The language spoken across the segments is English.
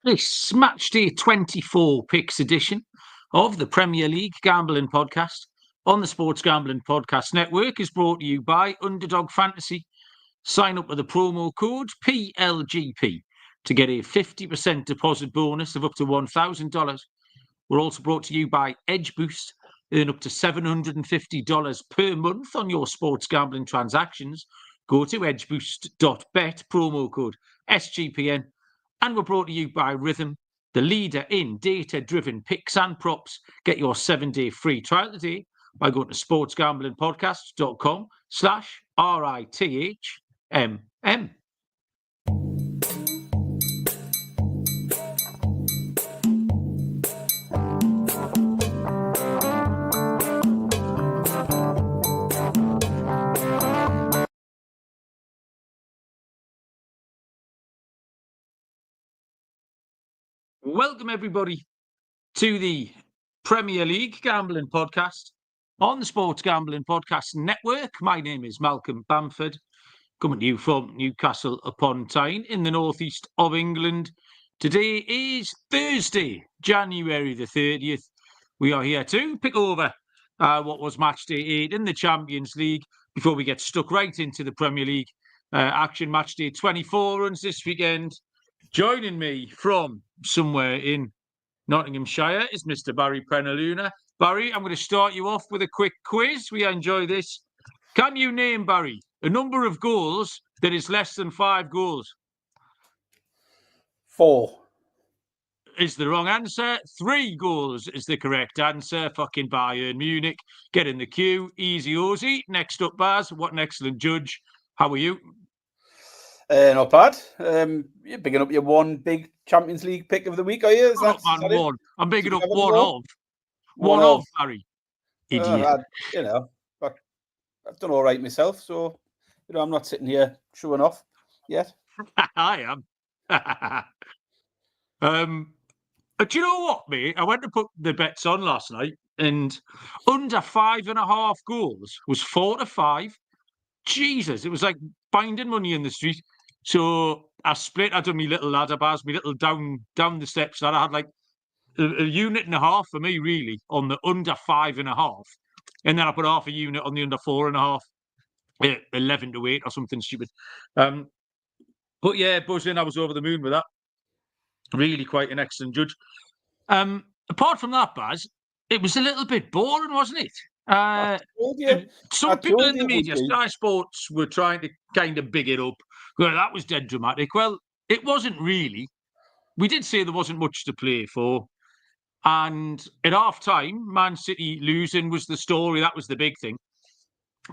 This Matchday 24 picks edition of the Premier League Gambling Podcast on the Sports Gambling Podcast Network is brought to you by Underdog Fantasy. Sign up with the promo code PLGP to get a 50% deposit bonus of up to $1,000. We're also brought to you by Edge Boost. Earn up to $750 per month on your sports gambling transactions. Go to edgeboost.bet, promo code SGPN. And we're brought to you by Rhythm, the leader in data-driven picks and props. Get your 7-day free trial today by going to sportsgamblingpodcast.com/RITHMM. Welcome, everybody, to the Premier League Gambling Podcast on the Sports Gambling Podcast Network. My name is Malcolm Bamford, coming to you from Newcastle upon Tyne in the northeast of England. Today is Thursday, January the 30th. We are here to pick over what was Matchday 8 in the Champions League before we get stuck right into the Premier League action. Matchday 24 runs this weekend. Joining me from somewhere in Nottinghamshire is Mr. Barry Prenaluna. Barry, I'm going to start you off with a quick quiz. We enjoy this. Can you name, Barry, a number of goals that is less than 5 goals? 4 is the wrong answer. 3 goals is the correct answer. Fucking Bayern Munich. Get in the queue. Easy Ozzy. Next up, Baz. What an excellent judge. How are you? Not bad. You're picking up your one big Champions League pick of the week, are you? One. I'm picking up one of, Barry. Idiot. I've done all right myself, so I'm not sitting here showing off yet. I am. Do you know what, mate? I went to put the bets on last night, and under 5.5 goals was 4-5. Jesus, it was like finding money in the street. So I done my little ladder bars, my little down the steps. That I had like a unit and a half for me, really, on the under 5.5. And then I put half a unit on the under 4.5, 11-8 or something stupid. But yeah, buzzing, I was over the moon with that. Really quite an excellent judge. Apart from that, Baz, it was a little bit boring, wasn't it? Some people in the media, Sky Sports, were trying to kind of big it up. Well, that was dead dramatic. Well, it wasn't really. We did say there wasn't much to play for. And at half-time, Man City losing was the story. That was the big thing.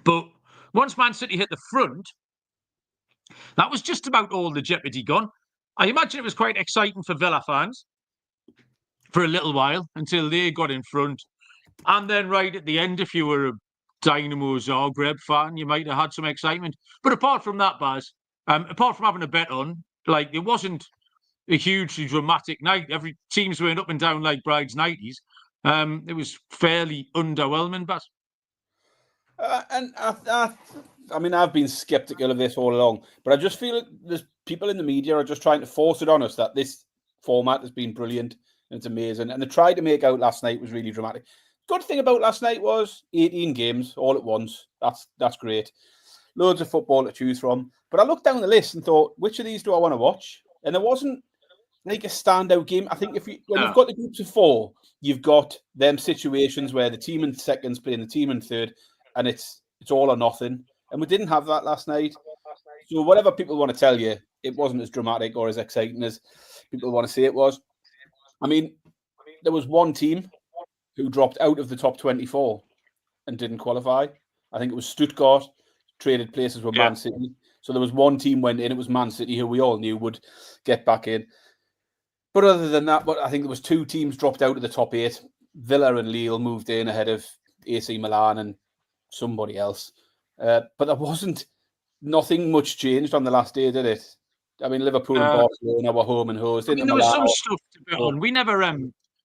But once Man City hit the front, that was just about all the jeopardy gone. I imagine it was quite exciting for Villa fans for a little while until they got in front. And then right at the end, if you were a Dynamo Zagreb fan, you might have had some excitement. But apart from that, Baz, apart from having a bet on, like, it wasn't a hugely dramatic night. Every teams went up and down like brides' nighties. It was fairly underwhelming, Baz. And I mean, I've been sceptical of this all along, but I just feel like there's people in the media are just trying to force it on us that this format has been brilliant and it's amazing. And they tried to make out last night was really dramatic. Good thing about last night was 18 games all at once. That's great. Loads of football to choose from. But I looked down the list and thought, which of these do I want to watch? And there wasn't like a standout game. I think when you've got the groups of 4, you've got them situations where the team in second's playing the team in third, and it's all or nothing. And we didn't have that last night. So whatever people want to tell you, it wasn't as dramatic or as exciting as people want to say it was. I mean, there was one team who dropped out of the top 24 and didn't qualify. I think it was Stuttgart, traded places with Man City. So there was one team went in, it was Man City, who we all knew would get back in. But other than that, I think there was 2 teams dropped out of the top 8. Villa and Lille moved in ahead of AC Milan and somebody else. But there wasn't nothing much changed on the last day, did it? I mean, Liverpool and Barcelona were home and hosed. There was some stuff to bet on. We never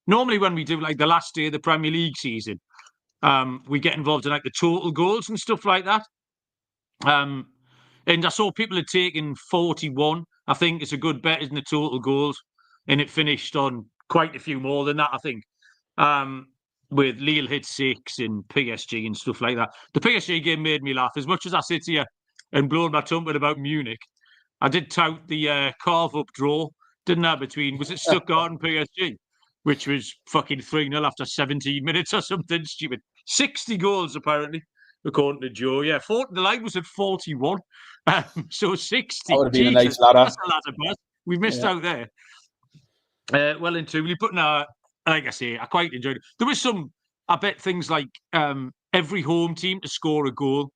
normally when we do like the last day of the Premier League season, we get involved in like the total goals and stuff like that. And I saw people had taken 41. I think it's a good bet, isn't it? Total goals. and it finished on quite a few more than that, I think. With Lille hit 6 and PSG and stuff like that. The PSG game made me laugh. As much as I sit here and blow my trumpet about Munich, I did tout the carve-up draw, didn't I, between, was it Stuttgart and PSG, which was fucking 3-0 after 17 minutes or something stupid. 60 goals, apparently, according to Joe. Yeah, the line was at 41. So 60. That would have been Jesus, a nice ladder. that's a ladder, buzz. We missed out there. Well and truly, but no, like I say, I quite enjoyed it. There was some, I bet, things like every home team to score a goal,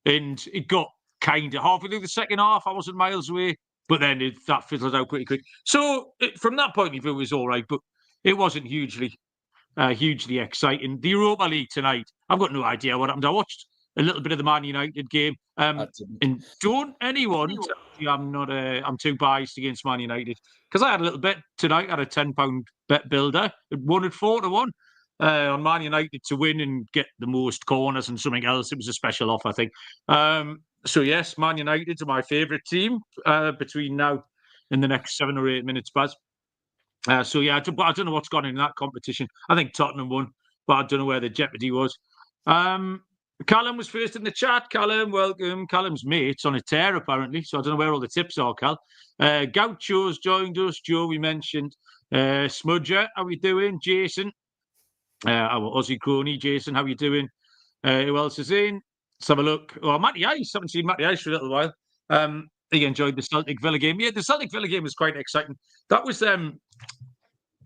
and it got kind of halfway through the second half. I wasn't miles away, but then that fizzled out pretty quick. So from that point of view, it was all right, but it wasn't hugely exciting. The Europa League tonight, I've got no idea what happened. I watched a little bit of the Man United game, and don't anyone tell me I'm too biased against Man United, because I had a little bet tonight. I had a £10 bet builder. It won at 4-1 on Man United to win and get the most corners and something else. It was a special offer, I think. So yes, Man United are my favourite team between now and the next 7 or 8 minutes, Baz. So yeah, I don't know what's gone in that competition. I think Tottenham won, but I don't know where the jeopardy was. Callum was first in the chat. Callum, welcome. Callum's mate's on a tear, apparently, so I don't know where all the tips are, Cal. Gaucho's joined us. Joe, we mentioned. Smudger, how we doing? Jason, our Aussie crony. Jason, how you doing? Who else is in? Let's have a look. Oh, Matty Ice. Haven't seen Matty Ice for a little while. He enjoyed the Celtic Villa game. Yeah, the Celtic Villa game was quite exciting. That was my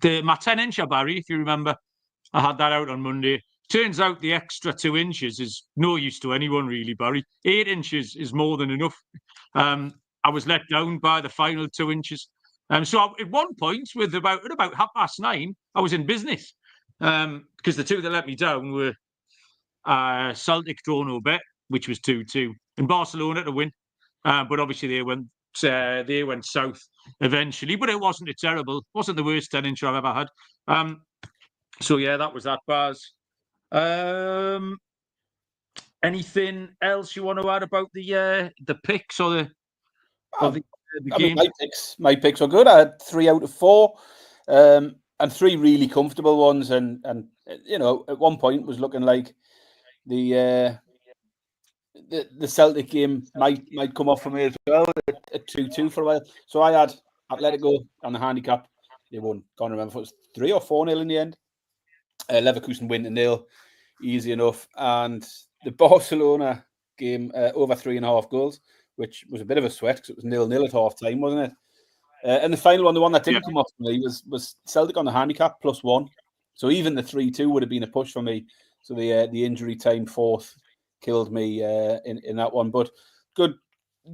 10-incher, Barry, if you remember. I had that out on Monday. Turns out the extra 2 inches is no use to anyone, really, Barry. 8 inches is more than enough. I was let down by the final 2 inches. So at one point, at about 9:30, I was in business, because the two that let me down were Celtic draw no bet, which was 2-2, and Barcelona to win. But obviously they went south eventually. But it wasn't wasn't the worst 10-incher I've ever had. So yeah, that was that, Baz. Anything else you want to add about the picks or the game? Mean, my picks were good. I had 3 out of 4, and 3 really comfortable ones. And you know, at one point was looking like the Celtic game might come off for me as well at 2-2 for a while. So I had Atletico on the handicap. They won. Can't remember if it was 3 or 4-0 in the end. Leverkusen win to 0, easy enough. And the Barcelona game over 3.5 goals, which was a bit of a sweat because it was 0-0 at half time, wasn't it? And the final one, the one that didn't come off for me, was Celtic on the handicap +1. So even the 3-2 would have been a push for me. So the injury time fourth killed me in that one. But good.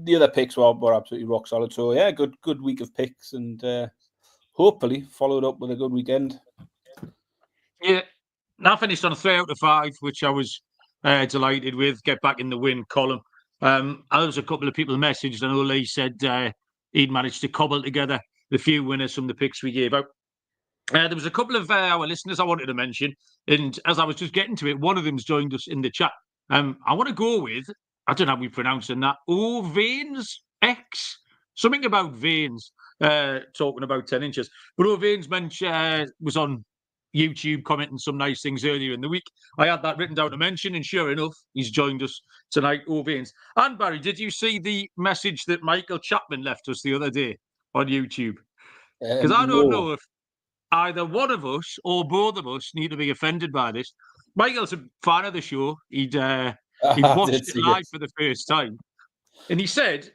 The other picks were absolutely rock solid. So yeah, good week of picks, and hopefully followed up with a good weekend. Yeah, I finished on a 3 out of 5, which I was delighted with. Get back in the win column. There was a couple of people messaged. I know Lee said he'd managed to cobble together the few winners from the picks we gave out. There was a couple of our listeners I wanted to mention, and as I was just getting to it, one of them's joined us in the chat. I want to go with, I don't know how we pronounce that, Veins X, something about veins, talking about 10 inches. But Veins was on YouTube commenting some nice things earlier in the week. I had that written down to mention, and sure enough, he's joined us tonight, Veins. And Barry, did you see the message that Michael Chapman left us the other day on YouTube? Because I don't know if either one of us or both of us need to be offended by this. Michael's a fan of the show. He'd watched it live for the first time, and he said,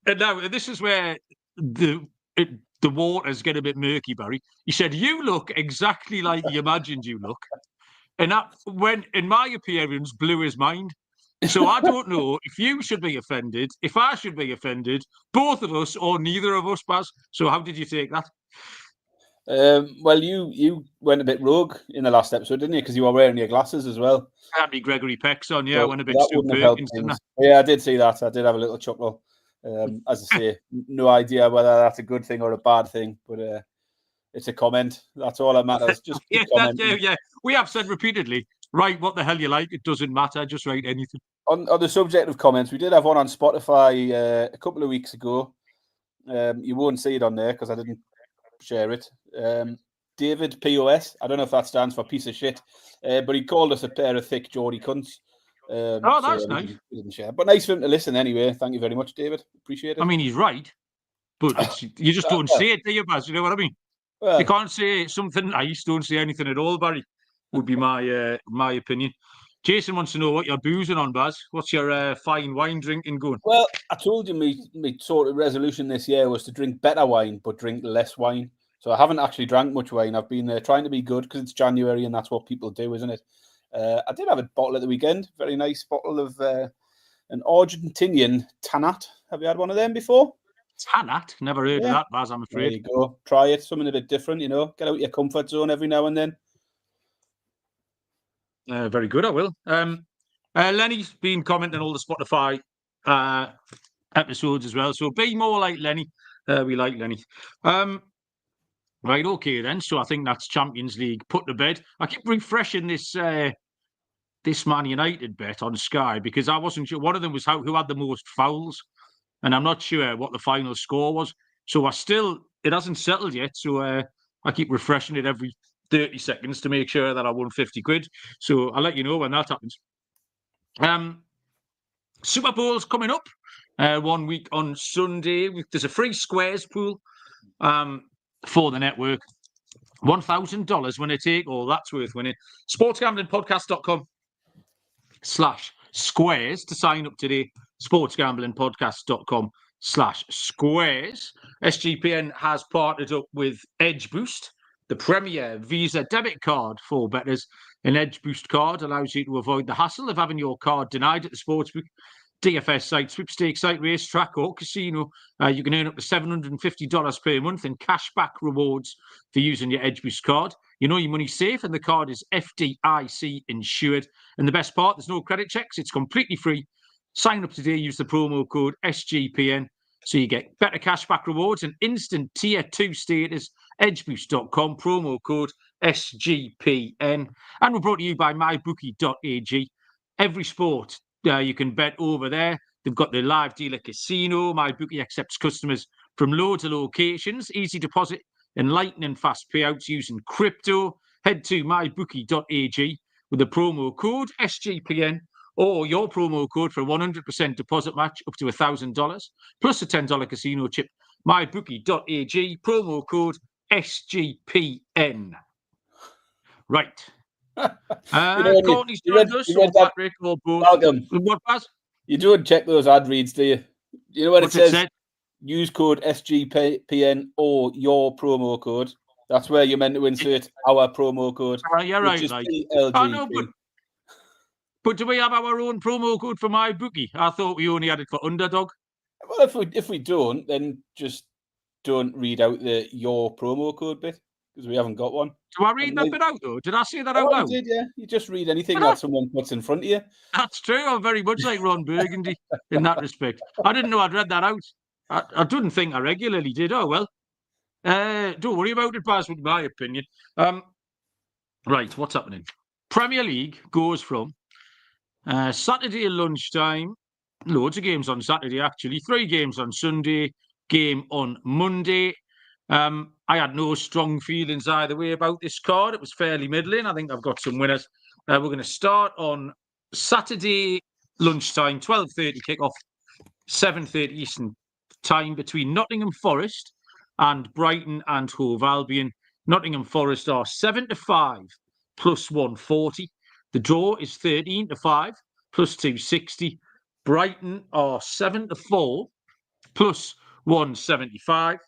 and now this is where the waters get a bit murky, Barry. He said, "You look exactly like he imagined you look," and that, when in my appearance, blew his mind. So I don't know if you should be offended, if I should be offended, both of us, or neither of us, Baz. So how did you take that? Well, you went a bit rogue in the last episode, didn't you? Because you were wearing your glasses as well. I had me Gregory Peck's on, yeah. So I went a bit Stu Perkins, didn't I? Yeah, I did see that. I did have a little chuckle. As I say, no idea whether that's a good thing or a bad thing, but it's a comment. That's all that matters. Just yeah. We have said repeatedly, write what the hell you like. It doesn't matter. Just write anything. On the subject of comments, we did have one on Spotify a couple of weeks ago. You won't see it on there because I didn't share it. David POS. I don't know if that stands for piece of shit, but he called us a pair of thick Geordie cunts. That's nice. He didn't share, but nice for him to listen anyway. Thank you very much, David. Appreciate it. I mean, he's right, but you just don't say it, do you, Baz? You know what I mean? If you can't say something nice, don't say anything at all, Barry. Would be my my opinion. Jason wants to know what you're boozing on, Baz. What's your fine wine drinking going? Well, I told you my sort of resolution this year was to drink better wine, but drink less wine. So I haven't actually drank much wine. I've been trying to be good because it's January and that's what people do, isn't it? I did have a bottle at the weekend. Very nice bottle of an Argentinian Tanat. Have you had one of them before? Tanat? Never heard of that, Baz, I'm afraid. There you go. Try it. Something a bit different, you know. Get out your comfort zone every now and then. Very good, I will. Lenny's been commenting on all the Spotify episodes as well. So be more like Lenny. We like Lenny. Right, okay then. So I think that's Champions League put to bed. I keep refreshing this this Man United bet on Sky because I wasn't sure. One of them was who had the most fouls, and I'm not sure what the final score was. So it hasn't settled yet. So I keep refreshing it every 30 seconds to make sure that I won 50 quid. So I'll let you know when that happens. Super Bowl's coming up 1 week on Sunday. There's a free squares pool for the network. $1,000 winner take all. That's worth winning. sportsgamblingpodcast.com/squares to sign up today. sportsgamblingpodcast.com/squares. SGPN has partnered up with Edge Boost, the Premier Visa debit card for bettors. An Edge Boost card allows you to avoid the hassle of having your card denied at the sportsbook, DFS site, sweepstakes site, racetrack or casino. You can earn up to $750 per month in cashback rewards for using your Edge Boost card. You know your money's safe and the card is FDIC insured. And the best part, there's no credit checks. It's completely free. Sign up today. Use the promo code SGPN so you get better cashback rewards and instant tier 2 status. Edgeboost.com, promo code SGPN. And we're brought to you by mybookie.ag. Every sport you can bet over there. They've got the live dealer casino. MyBookie accepts customers from loads of locations. Easy deposit and lightning fast payouts using crypto. Head to mybookie.ag with the promo code SGPN or your promo code for a 100% deposit match up to $1,000 plus a $10 casino chip. mybookie.ag, promo code SGPN. Right. Courtney's joined us. Patrick or both. Welcome. What, Baz? You don't check those ad reads, do you? You know what it says? Use code SGPN or your promo code. That's where you're meant to insert our promo code. You're right. I know, but do we have our own promo code for MyBookie? I thought we only had it for Underdog. Well, if we don't, then just don't read out the your promo code bit because we haven't got one. Do I read that bit out though? Did I say that out loud? You did, yeah. You just read anything that someone puts in front of you. That's true. I'm very much like Ron Burgundy in that respect. I didn't know I'd read that out. I didn't think I regularly did. Oh well. Don't worry about it, Baz, with my opinion. Right, what's happening? Premier League goes from Saturday lunchtime. Loads of games on Saturday, actually. 3 games on Sunday, game on Monday. I had no strong feelings either way about this card. It was fairly middling. I think I've got some winners. We're going to start on Saturday lunchtime, 12:30 kickoff, 7:30 Eastern time between Nottingham Forest and Brighton and Hove Albion. Nottingham Forest are 7-5 plus 140. The draw is 13-5 plus 260. Brighton are 7-4 plus 175.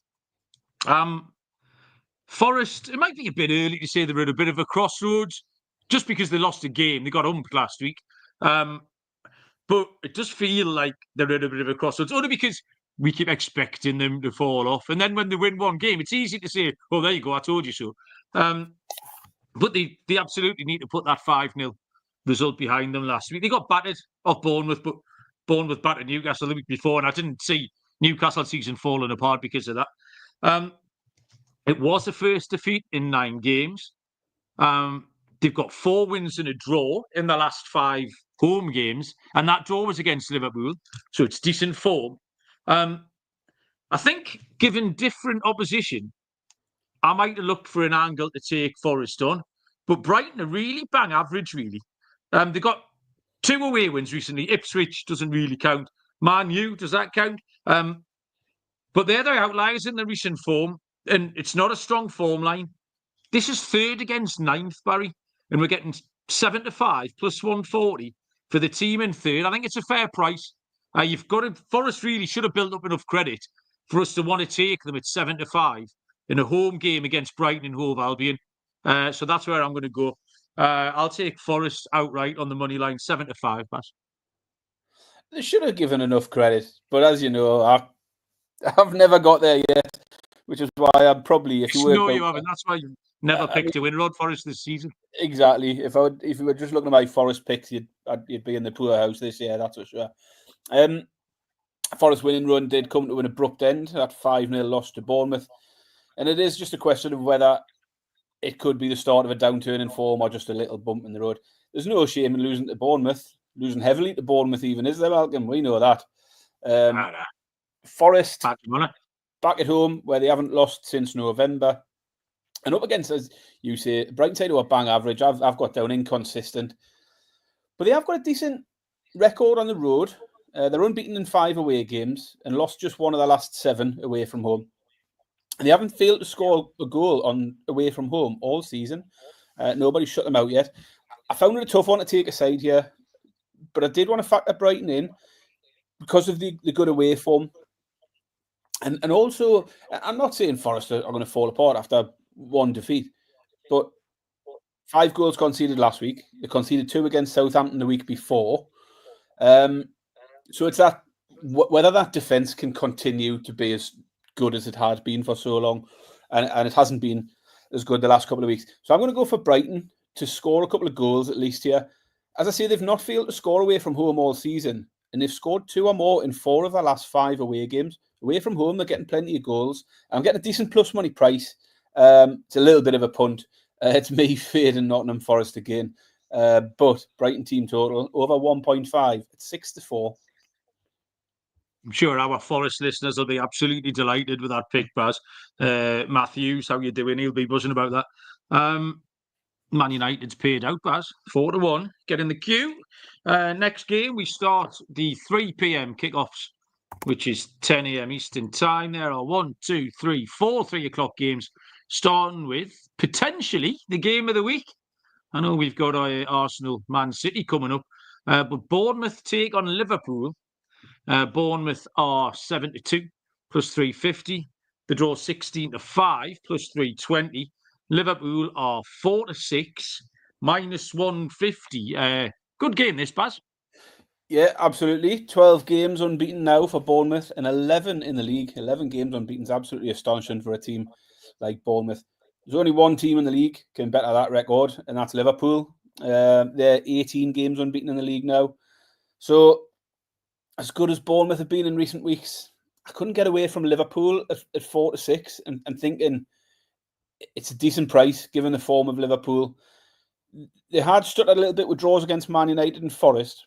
Forest, it might be a bit early to say they're at a bit of a crossroads just because they lost a game. They got humped last week. But it does feel like they're at a bit of a crossroads, only because we keep expecting them to fall off. And then when they win one game, it's easy to say, oh, there you go, I told you so. But they absolutely need to put that 5-0 result behind them last week. They got battered off Bournemouth, but Bournemouth battered Newcastle the week before, and I didn't see Newcastle season falling apart because of that. It was the first defeat in 9 games. They've got 4 wins and a draw in the last 5 home games, and that draw was against Liverpool, so it's decent form. I think, given different opposition, I might have looked for an angle to take Forest on. But Brighton are really bang average, really. They got 2 away wins recently. Ipswich doesn't really count. Man U, does that count? But they're the outliers in the recent form, and it's not a strong form line. This is 3rd against 9th, Barry, and we're getting 7-5 plus 140 for the team in 3rd. I think it's a fair price. Forest really should have built up enough credit for us to want to take them at 7-5 in a home game against Brighton and Hove Albion. So that's where I'm going to go. I'll take Forest outright on the money line, 7-5, Bass. They should have given enough credit, but as you know, I've never got there yet, which is why I'm probably, if you were... No, you haven't. That's why you've never picked to win Road Forest this season. Exactly. If you were just looking at my Forest picks, you'd be in the poorhouse this year, that's for sure. Forest winning run did come to an abrupt end, that 5-0 loss to Bournemouth. And it is just a question of whether it could be the start of a downturn in form or just a little bump in the road. There's no shame in losing to Bournemouth, losing heavily to Bournemouth even, is there, Malcolm? We know that. Forest back at home, where they haven't lost since November. And up against, as you say, Brighton side who are bang average. I've got down inconsistent. But they have got a decent record on the road. They're unbeaten in 5 away games and lost just 1 of the last 7 away from home. And they haven't failed to score a goal away from home all season. Nobody's shut them out yet. I found it a tough one to take aside here, but I did want to factor Brighton in because of the good away form. And also, I'm not saying Forest are going to fall apart after 1 defeat, but 5 goals conceded last week. They conceded 2 against Southampton the week before. So it's that whether that defence can continue to be as good as it has been for so long, and it hasn't been as good the last couple of weeks. So I'm going to go for Brighton to score a couple of goals at least here. As I say, they've not failed to score away from home all season, and they've scored 2 or more in 4 of their last 5 away games. Away from home, they're getting plenty of goals. I'm getting a decent plus money price. It's a little bit of a punt. It's me fading Nottingham Forest again. But Brighton team total over 1.5 at 6-4. I'm sure our Forest listeners will be absolutely delighted with that pick, Baz. Matthews, how you doing? He'll be buzzing about that. Man United's paid out, Baz. 4-1. Get in the queue. Next game, we start the 3 p.m. kickoffs, which is 10 a.m. Eastern time. There are 1, 2, 3, 4 3 o'clock games, starting with potentially the game of the week. I know we've got Arsenal, Man City coming up, but Bournemouth take on Liverpool. Bournemouth are 7-2 plus 350. The draw 16-5 plus 320. Liverpool are 4-6 minus 150. Good game, this, Baz. Yeah, absolutely. 12 games unbeaten now for Bournemouth and 11 in the league. 11 games unbeaten is absolutely astonishing for a team like Bournemouth. There's only one team in the league can better that record, and that's Liverpool. They're 18 games unbeaten in the league now. So, as good as Bournemouth have been in recent weeks, I couldn't get away from Liverpool at 4-6 and thinking it's a decent price given the form of Liverpool. They had stuttered a little bit with draws against Man United and Forest,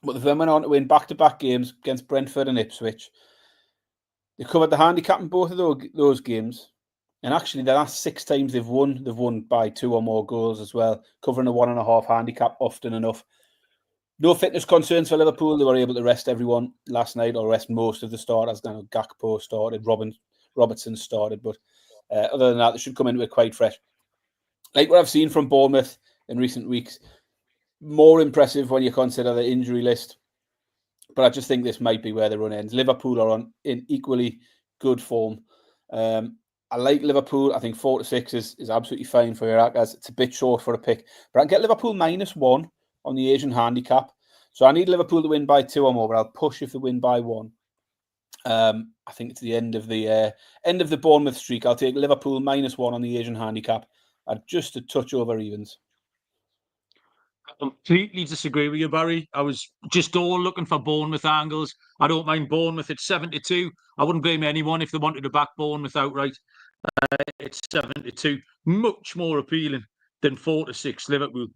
but they then went on to win back-to-back games against Brentford and Ipswich. They covered the handicap in both of those games. And actually, the last 6 times they've won by 2 or more goals as well, covering a 1.5 handicap often enough. No fitness concerns for Liverpool. They were able to rest everyone last night, or rest most of the starters. Gakpo started, Robertson started, but other than that, they should come into it quite fresh. Like what I've seen from Bournemouth in recent weeks, more impressive when you consider the injury list. But I just think this might be where the run ends. Liverpool are in equally good form. I like Liverpool. I think 4-6 is absolutely fine for Irakas. It's a bit short for a pick. But I can get Liverpool -1 on the Asian handicap. So I need Liverpool to win by 2 or more, but I'll push if they win by 1. I think it's the end of the Bournemouth streak. I'll take Liverpool -1 on the Asian handicap at just a touch over evens. I completely disagree with you, Barry. I was just all looking for Bournemouth angles. I don't mind Bournemouth at 7-2. I wouldn't blame anyone if they wanted to back Bournemouth outright. It's 7-2, much more appealing than 4-6 Liverpool.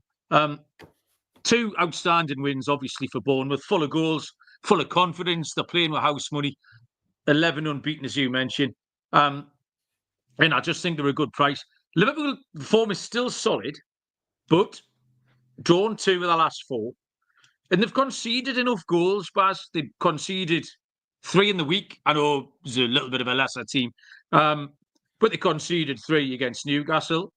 2 outstanding wins, obviously, for Bournemouth, full of goals, full of confidence. They're playing with house money, 11 unbeaten, as you mentioned. And I just think they're a good price. Liverpool form is still solid, but drawn 2 of the last 4. And they've conceded enough goals, Baz. They've conceded 3 in the week. I know it's a little bit of a lesser team. But they conceded 3 against Newcastle,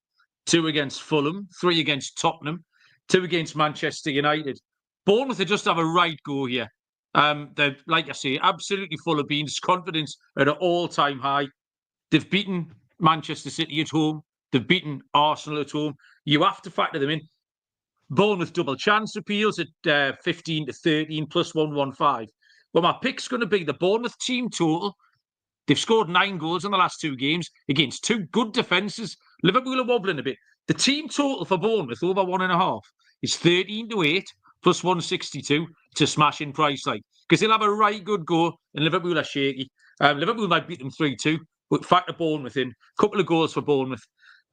2 against Fulham, 3 against Tottenham, 2 against Manchester United. Bournemouth, they just have a right go here. They're, like I say, absolutely full of beans, confidence at an all-time high. They've beaten Manchester City at home. They've beaten Arsenal at home. You have to factor them in. Bournemouth double chance appeals at 15 to 13 plus 115. Well, my pick's going to be the Bournemouth team total. They've scored 9 goals in the last 2 games against 2 good defences. Liverpool are wobbling a bit. The team total for Bournemouth over 1.5 is 13 to 8 plus 162 to smash in price, like, because they'll have a right good go and Liverpool are shaky. Liverpool might beat them 3-2, but factor Bournemouth in. Couple of goals for Bournemouth.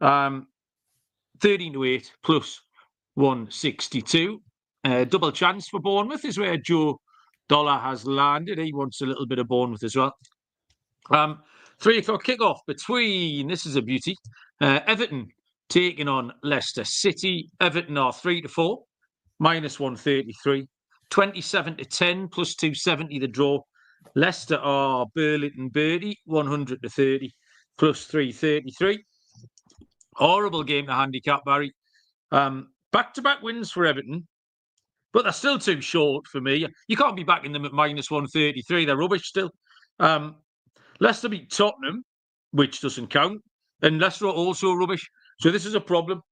13 to 8 plus 162. Double chance for Bournemouth is where Joe Dollar has landed. He wants a little bit of Bournemouth as well. 3 o'clock kickoff between, this is a beauty, Everton taking on Leicester City. Everton are 3 to 4, minus 133. 27 to 10 plus 270 the draw. Leicester are Burlington Birdie, 100 to 30 plus 333. Horrible game to handicap, Barry. Back-to-back wins for Everton, but they're still too short for me. You can't be backing them at minus 133. They're rubbish still. Leicester beat Tottenham, which doesn't count, and Leicester are also rubbish. So this is a problem.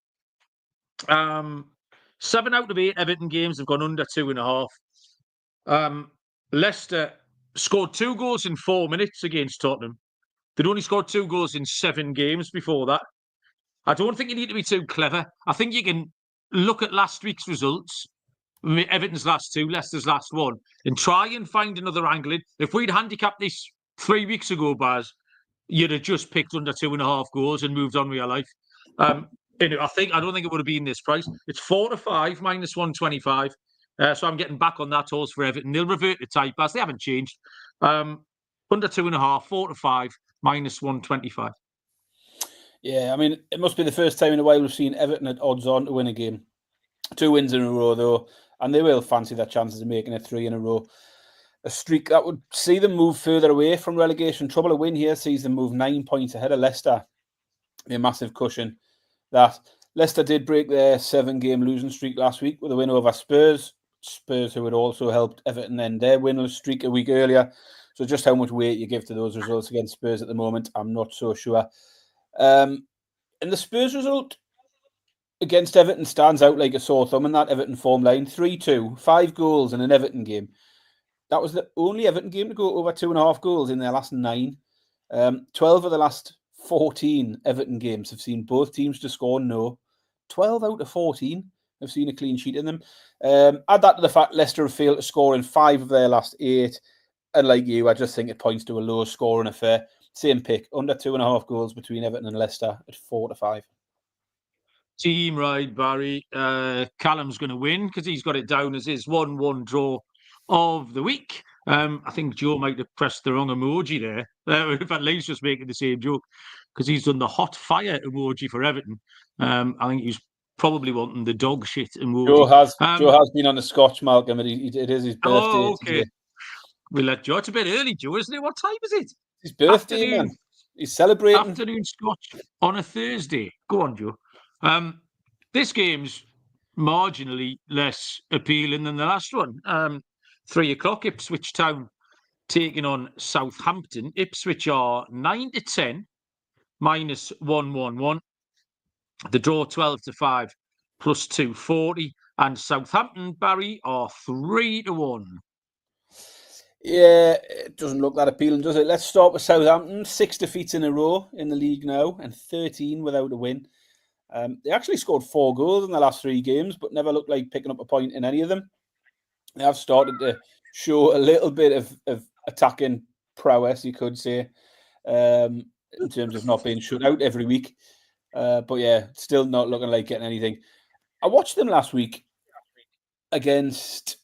7 out of 8 Everton games have gone under 2.5. Leicester scored 2 goals in 4 minutes against Tottenham. They'd only scored 2 goals in 7 games before that. I don't think you need to be too clever. I think you can look at last week's results, Everton's last 2, Leicester's last 1, and try and find another angle in. If we'd handicapped this 3 weeks ago, Baz, you'd have just picked under 2.5 goals and moved on with your life. And I don't think it would have been this price. It's 4 to 5 minus 125. So I'm getting back on that horse for Everton. They'll revert to type, Baz. They haven't changed. Under 2.5, 4 to 5 minus 125. Yeah, I mean, it must be the first time in a while we've seen Everton at odds on to win a game. 2 wins in a row, though, and they will fancy their chances of making it 3 in a row. A streak that would see them move further away from relegation trouble. A win here sees them move 9 points ahead of Leicester. A massive cushion. That Leicester did break their 7-game losing streak last week with a win over Spurs. Spurs, who had also helped Everton end their winless streak a week earlier. So just how much weight you give to those results against Spurs at the moment, I'm not so sure. And the Spurs result against Everton stands out like a sore thumb in that Everton form line. 3-2, 5 goals in an Everton game. That was the only Everton game to go over 2.5 goals in their last 9. 12 of the last 14 Everton games have seen both teams to score no. 12 out of 14 have seen a clean sheet in them. Add that to the fact Leicester have failed to score in 5 of their last 8. And like you, I just think it points to a low scoring affair. Same pick, under 2.5 goals between Everton and Leicester at 4 to 5. Team right, Barry. Callum's going to win because he's got it down as his 1-1 draw of the week. I think Joe might have pressed the wrong emoji there. In fact, Lee's just making the same joke because he's done the hot fire emoji for Everton. I think he's probably wanting the dog shit emoji. Joe has been on the Scotch, Malcolm, and it is his birthday. Oh, okay. Today. We'll let Joe. It's a bit early, Joe, isn't it? What time is it? His birthday, man. He's celebrating. Afternoon Scotch on a Thursday. Go on, Joe. This game's marginally less appealing than the last one. 3 o'clock, Ipswich Town taking on Southampton. Ipswich are 9 to 10, minus 111. The draw 12 to 5, plus 240. And Southampton, Barry, are 3 to 1. Yeah, it doesn't look that appealing, does it? Let's start with Southampton. 6 defeats in a row in the league now, and 13 without a win. They actually scored 4 goals in the last 3 games, but never looked like picking up a point in any of them. They have started to show a little bit of attacking prowess, you could say, in terms of not being shut out every week. But yeah, still not looking like getting anything. I watched them last week against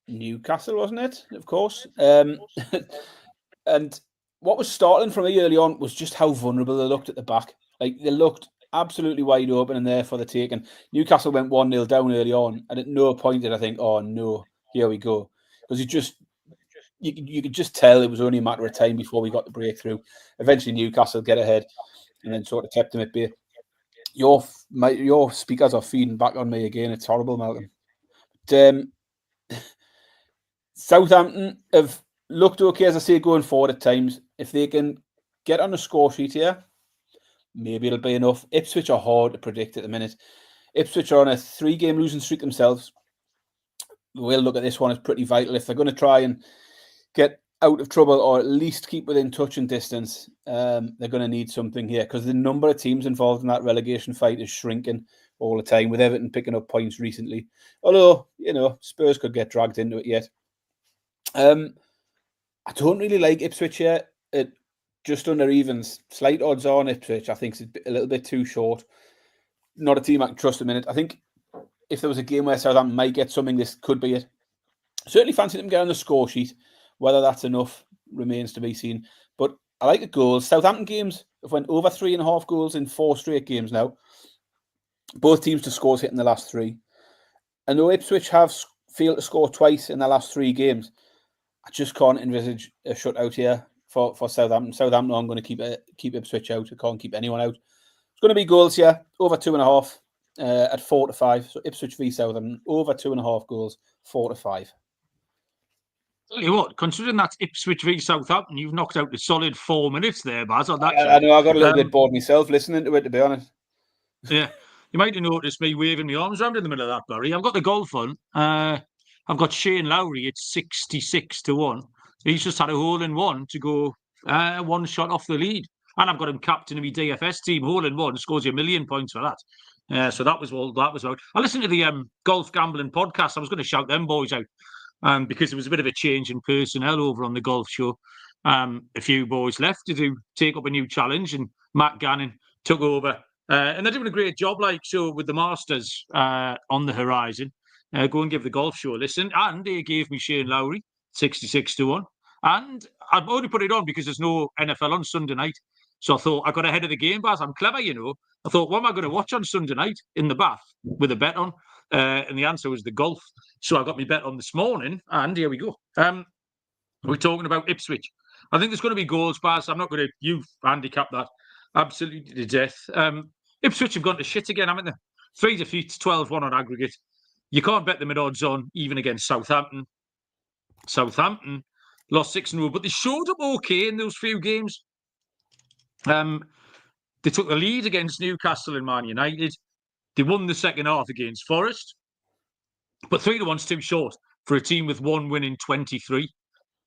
Newcastle, wasn't it? Of course. And what was startling for me early on was just how vulnerable they looked at the back. Like, they looked absolutely wide open and there for the taking. Newcastle went 1-0 down early on, and at no point did I think, oh no, here we go. Because you could just tell it was only a matter of time before we got the breakthrough. Eventually Newcastle get ahead and then sort of kept them at bay. Your speakers are feeding back on me again. It's horrible, Malcolm. But, Southampton have looked okay, as I say, going forward at times. If they can get on the score sheet here, maybe it'll be enough. Ipswich are hard to predict at the minute. Ipswich are on a 3-game losing streak themselves. We'll look at this one as pretty vital. If they're going to try and get out of trouble or at least keep within touch and distance, they're going to need something here, because the number of teams involved in that relegation fight is shrinking all the time, with Everton picking up points recently. Although, Spurs could get dragged into it yet. I don't really like Ipswich yet. At just under evens, slight odds on Ipswich. I think it's a little bit too short. Not a team I can trust a minute. I think if there was a game where Southampton might get something, this could be it. Certainly fancy them getting on the score sheet. Whether that's enough remains to be seen. But I like the goals. Southampton games have went over 3.5 goals in 4 straight games now. Both teams to scores hit in the last 3. And though Ipswich have failed to score twice in the last 3 games, I just can't envisage a shutout here for Southampton. Southampton, I'm going to keep Ipswich out. I can't keep anyone out. It's going to be goals here, over 2.5 at 4-5. So Ipswich v Southampton, over 2.5 goals, 4-5. Tell you what, considering that's Ipswich v Southampton, you've knocked out a solid 4 minutes there, Baz. On that I know, I got a little bit bored myself listening to it, to be honest. Yeah, you might have noticed me waving my arms around in the middle of that, Barry. I've got the golf on. I've got Shane Lowry at 66-1. He's just had a hole-in-one to go 1 shot off the lead. And I've got him captain of my DFS team. Hole-in-one scores you 1 million points for that. So that was all that was about. I listened to the golf gambling podcast. I was going to shout them boys out because there was a bit of a change in personnel over on the golf show. A few boys left to take up a new challenge, and Matt Gannon took over. And they're doing a great job, so with the Masters on the horizon. Go and give the golf show a listen. And they gave me Shane Lowry, 66-1. And I've only put it on because there's no NFL on Sunday night. So I thought I got ahead of the game, Baz. I'm clever, I thought, what am I going to watch on Sunday night in the bath with a bet on? And the answer was the golf. So I got my bet on this morning, and here we go. We're talking about Ipswich. I think there's going to be goals, Baz. I'm not going to you handicap that absolutely to death. Ipswich have gone to shit again, haven't they? 3 defeats, 12-1 on aggregate. You can't bet them at odds on, even against Southampton. Southampton lost 6-0, but they showed up okay in those few games. They took the lead against Newcastle and Man United. They won the second half against Forest. But 3-1's too short for a team with 1 win in 23.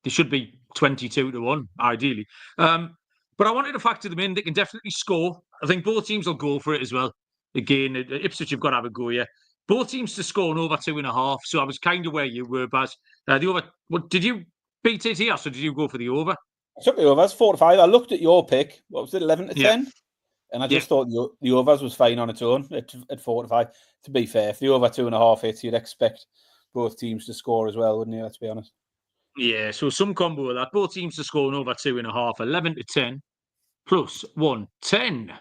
They should be 22-1, ideally. But I wanted to factor them in. They can definitely score. I think both teams will go for it as well. Again, Ipswich have got to have a go here. Both teams to score an over 2.5. So I was kind of where you were, Baz. The over. Did you beat it here? So did you go for the over? I took the overs, 4-5. I looked at your pick. What was it, 11-10? Yeah. And I just thought the overs was fine on its own at 4-5. To be fair, if the over 2.5 hits, you'd expect both teams to score as well, wouldn't you? Let's be honest. Yeah, so some combo of that. Both teams to score an over 2.5, 11-10, plus 110.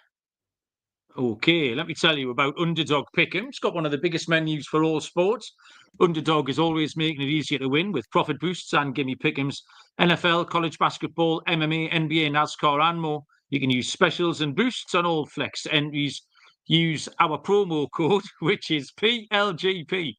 Okay, let me tell you about Underdog Pick'em. It's got one of the biggest menus for all sports. Underdog is always making it easier to win with profit boosts and gimme pick'ems. NFL, college basketball, MMA, NBA, NASCAR, and more. You can use specials and boosts on all flex entries. Use our promo code, which is PLGP,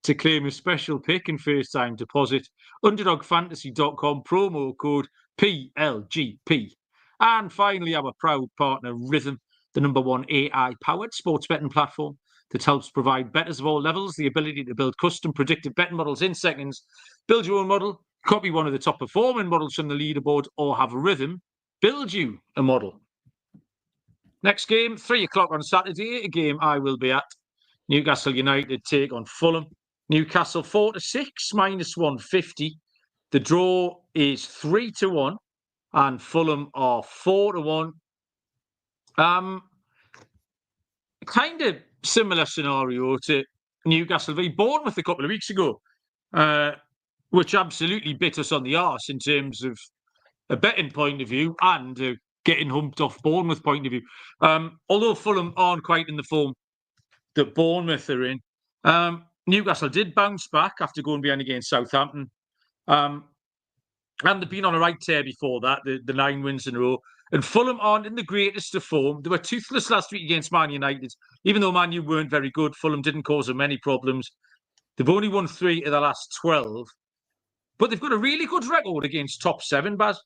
to claim a special pick and first-time deposit. UnderdogFantasy.com, promo code PLGP. And finally, our proud partner, Rhythm, the #1 AI-powered sports betting platform that helps provide bettors of all levels the ability to build custom predictive betting models in seconds. Build your own model, copy one of the top-performing models from the leaderboard, or have Rhythm build you a model. Next game, 3 o'clock on Saturday, a game I will be at. Newcastle United take on Fulham. Newcastle 4-6, -150. The draw is 3-1, and Fulham are 4-1. Kind of similar scenario to Newcastle v Bournemouth a couple of weeks ago, which absolutely bit us on the arse in terms of a betting point of view and a getting humped off Bournemouth point of view. Although Fulham aren't quite in the form that Bournemouth are in, Newcastle did bounce back after going behind against Southampton. And they've been on a right tear before that, the 9 wins in a row. And Fulham aren't in the greatest of form. They were toothless last week against Man United. Even though Man U weren't very good, Fulham didn't cause them any problems. They've only won 3 of the last 12. But they've got a really good record against top 7, Baz.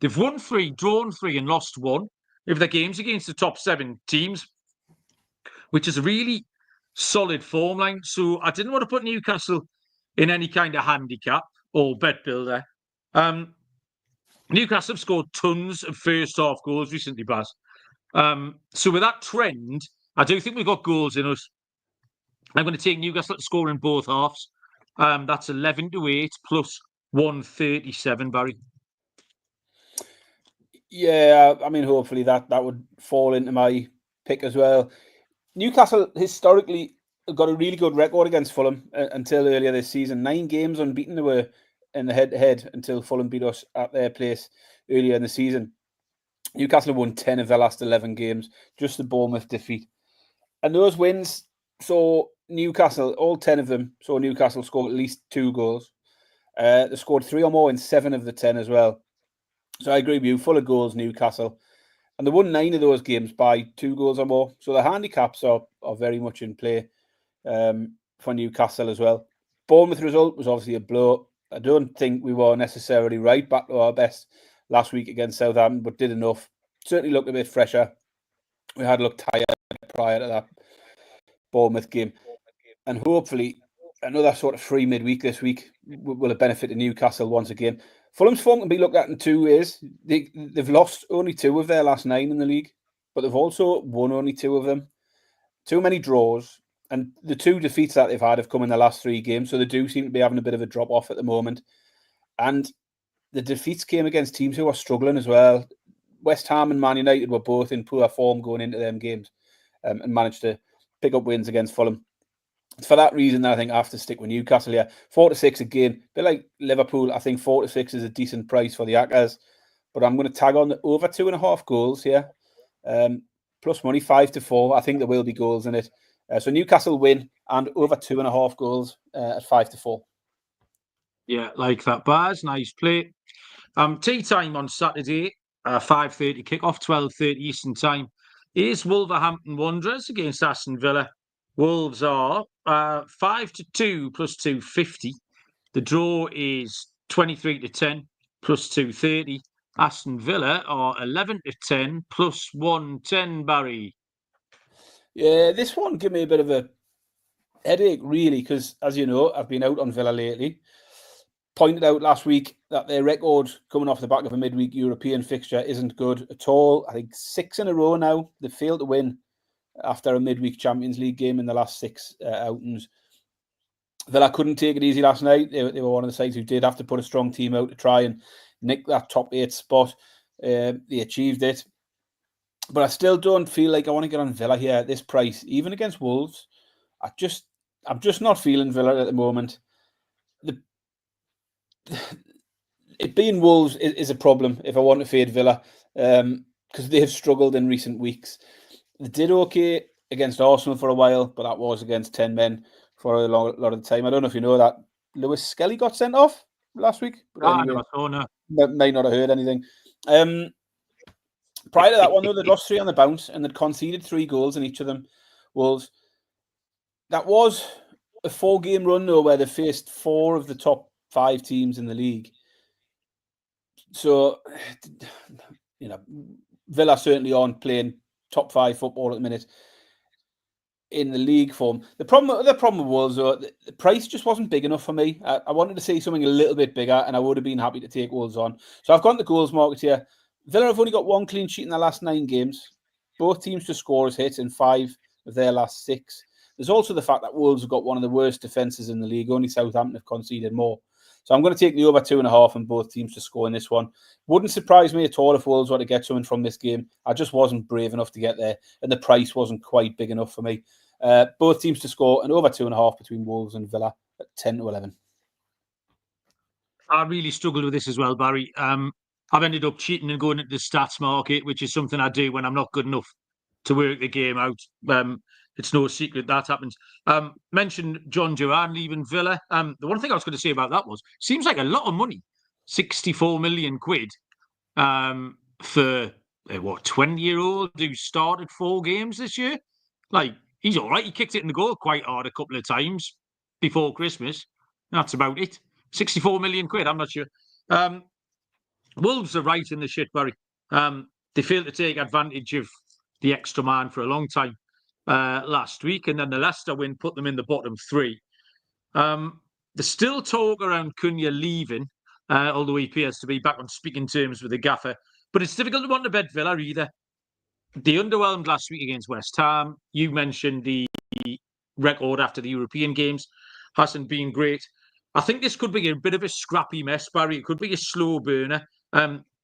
They've won 3, drawn 3, and lost 1 of their games against the top 7 teams, which is a really solid form line. So I didn't want to put Newcastle in any kind of handicap or bet builder. Newcastle have scored tons of first half goals recently, Baz. So with that trend, I do think we've got goals in us. I'm going to take Newcastle to score in both halves. That's 11-8 plus 137, Barry. Yeah, I mean, hopefully that would fall into my pick as well. Newcastle historically got a really good record against Fulham until earlier this season. 9 games unbeaten they were in the head-to-head until Fulham beat us at their place earlier in the season. Newcastle won 10 of their last 11 games, just the Bournemouth defeat. And those wins saw Newcastle, all 10 of them, saw Newcastle score at least 2 goals. They scored 3 or more in 7 of the 10 as well. So I agree with you, full of goals, Newcastle. And they won 9 of those games by 2 goals or more. So the handicaps are very much in play for Newcastle as well. Bournemouth result was obviously a blow. I don't think we were necessarily right back to our best last week against Southampton, but did enough. Certainly looked a bit fresher. We had looked tired prior to that Bournemouth game. And hopefully another sort of free midweek this week will have benefited Newcastle once again. Fulham's form can be looked at in 2 ways. They've lost only 2 of their last 9 in the league, but they've also won only 2 of them. Too many draws. And the 2 defeats that they've had have come in the last 3 games, so they do seem to be having a bit of a drop-off at the moment. And the defeats came against teams who are struggling as well. West Ham and Man United were both in poor form going into them games and managed to pick up wins against Fulham. It's for that reason that I think I have to stick with Newcastle here. 4-6 again. A bit like Liverpool, I think 4-6 is a decent price for the Hackers. But I'm going to tag on the over 2.5 goals here. Plus money, 5-4. I think there will be goals in it. So Newcastle win and over 2.5 goals at 5-4. Yeah, like that, Baz. Nice play. Tea time on Saturday, 5:30 kickoff, 12:30 Eastern time, is Wolverhampton Wanderers against Aston Villa. Wolves are 5-2 plus 250. The draw is 23-10 plus 230. Aston Villa are 11-10 plus 110, Barry. Yeah, this one gave me a bit of a headache, really, because, as you know, I've been out on Villa lately. Pointed out last week that their record coming off the back of a midweek European fixture isn't good at all. I think 6 in a row now. They've failed to win after a midweek Champions League game in the last 6 outings. Villa couldn't take it easy last night. They were one of the sides who did have to put a strong team out to try and nick that top 8 spot. They achieved it. But I still don't feel like I want to get on Villa here at this price, even against Wolves. I'm just not feeling Villa at the moment. It being Wolves is a problem if I want to fade Villa because they have struggled in recent weeks. They did okay against Arsenal for a while, but that was against 10 men for a lot of the time. I don't know if you know that Lewis Skelly got sent off last week. But anyway, might not have heard anything. Prior to that one, though, they'd lost 3 on the bounce and they'd conceded 3 goals in each of them. Wolves. That was a 4-game run, though, where they faced 4 of the top 5 teams in the league. So, Villa certainly aren't playing top 5 football at the minute in the league form. The problem with Wolves, though, the price just wasn't big enough for me. I wanted to see something a little bit bigger, and I would have been happy to take Wolves on. So I've gone to goals market here. Villa have only got 1 clean sheet in their last 9 games. Both teams to score has hit in 5 of their last 6. There's also the fact that Wolves have got one of the worst defences in the league. Only Southampton have conceded more. So I'm going to take the over 2.5 and both teams to score in this one. Wouldn't surprise me at all if Wolves were to get something from this game. I just wasn't brave enough to get there, and the price wasn't quite big enough for me. Both teams to score and over 2.5 between Wolves and Villa at 10-11. I really struggled with this as well, Barry. I've ended up cheating and going into the stats market, which is something I do when I'm not good enough to work the game out. It's no secret that happens. Mentioned John Duran leaving Villa. The one thing I was going to say about that was, seems like a lot of money, 64 million quid for a 20-year-old who started 4 games this year. Like, he's all right. He kicked it in the goal quite hard a couple of times before Christmas. That's about it. 64 million quid. I'm not sure. Wolves are right in the shit, Barry. They failed to take advantage of the extra man for a long time last week, and then the Leicester win put them in the bottom 3. There's still talk around Cunha leaving, although he appears to be back on speaking terms with the gaffer. But it's difficult to want to bet Villa either. They underwhelmed last week against West Ham. You mentioned the record after the European games hasn't been great. I think this could be a bit of a scrappy mess, Barry. It could be a slow burner.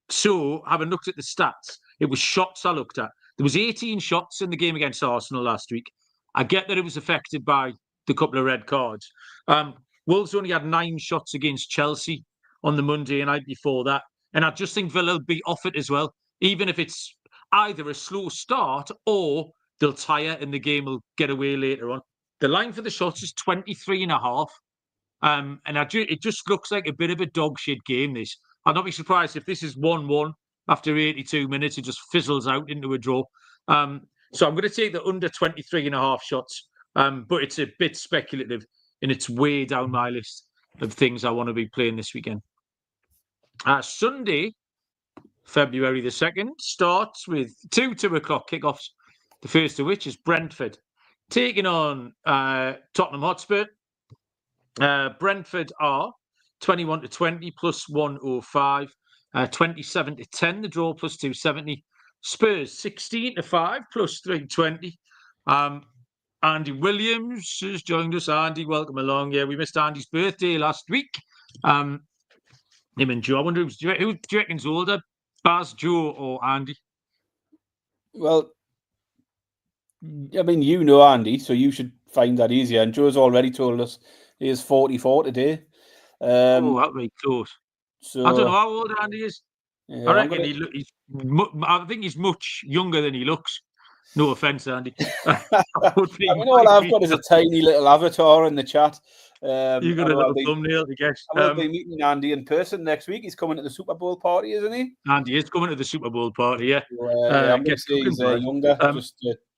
So, having looked at the stats, it was shots I looked at. There was 18 shots in the game against Arsenal last week. I get that it was affected by the couple of red cards. Wolves only had 9 shots against Chelsea on the Monday night before that. And I just think Villa will be off it as well, even if it's either a slow start or they'll tire and the game will get away later on. The line for the shots is 23.5. And it just looks like a bit of a dog shit game, this. I'd not be surprised if this is 1-1 after 82 minutes. It just fizzles out into a draw. So I'm going to take the under 23.5 shots. But it's a bit speculative, and it's way down my list of things I want to be playing this weekend. Sunday, February the 2nd, starts with 2 o'clock kickoffs. The first of which is Brentford taking on Tottenham Hotspur. Brentford are 21-20 plus 105, 27-10 the draw plus 270. Spurs 16-5 plus 320. Andy Williams has joined us. Andy, welcome along. Yeah, we missed Andy's birthday last week. Him and Joe. I wonder who do you reckon's older, Baz, Joe, or Andy? Well, I mean, you know Andy, so you should find that easier. And Joe's already told us he is 44 today. That'll be close. So I don't know how old Andy is. Yeah, I reckon I think he's much younger than he looks. No offence, Andy. I mean, all I've got is a tiny little avatar in the chat. You got a little thumbnail, I guess. I will be meeting Andy in person next week. He's coming to the Super Bowl party, isn't he? Andy is coming to the Super Bowl party, yeah. I'm going to say he's younger,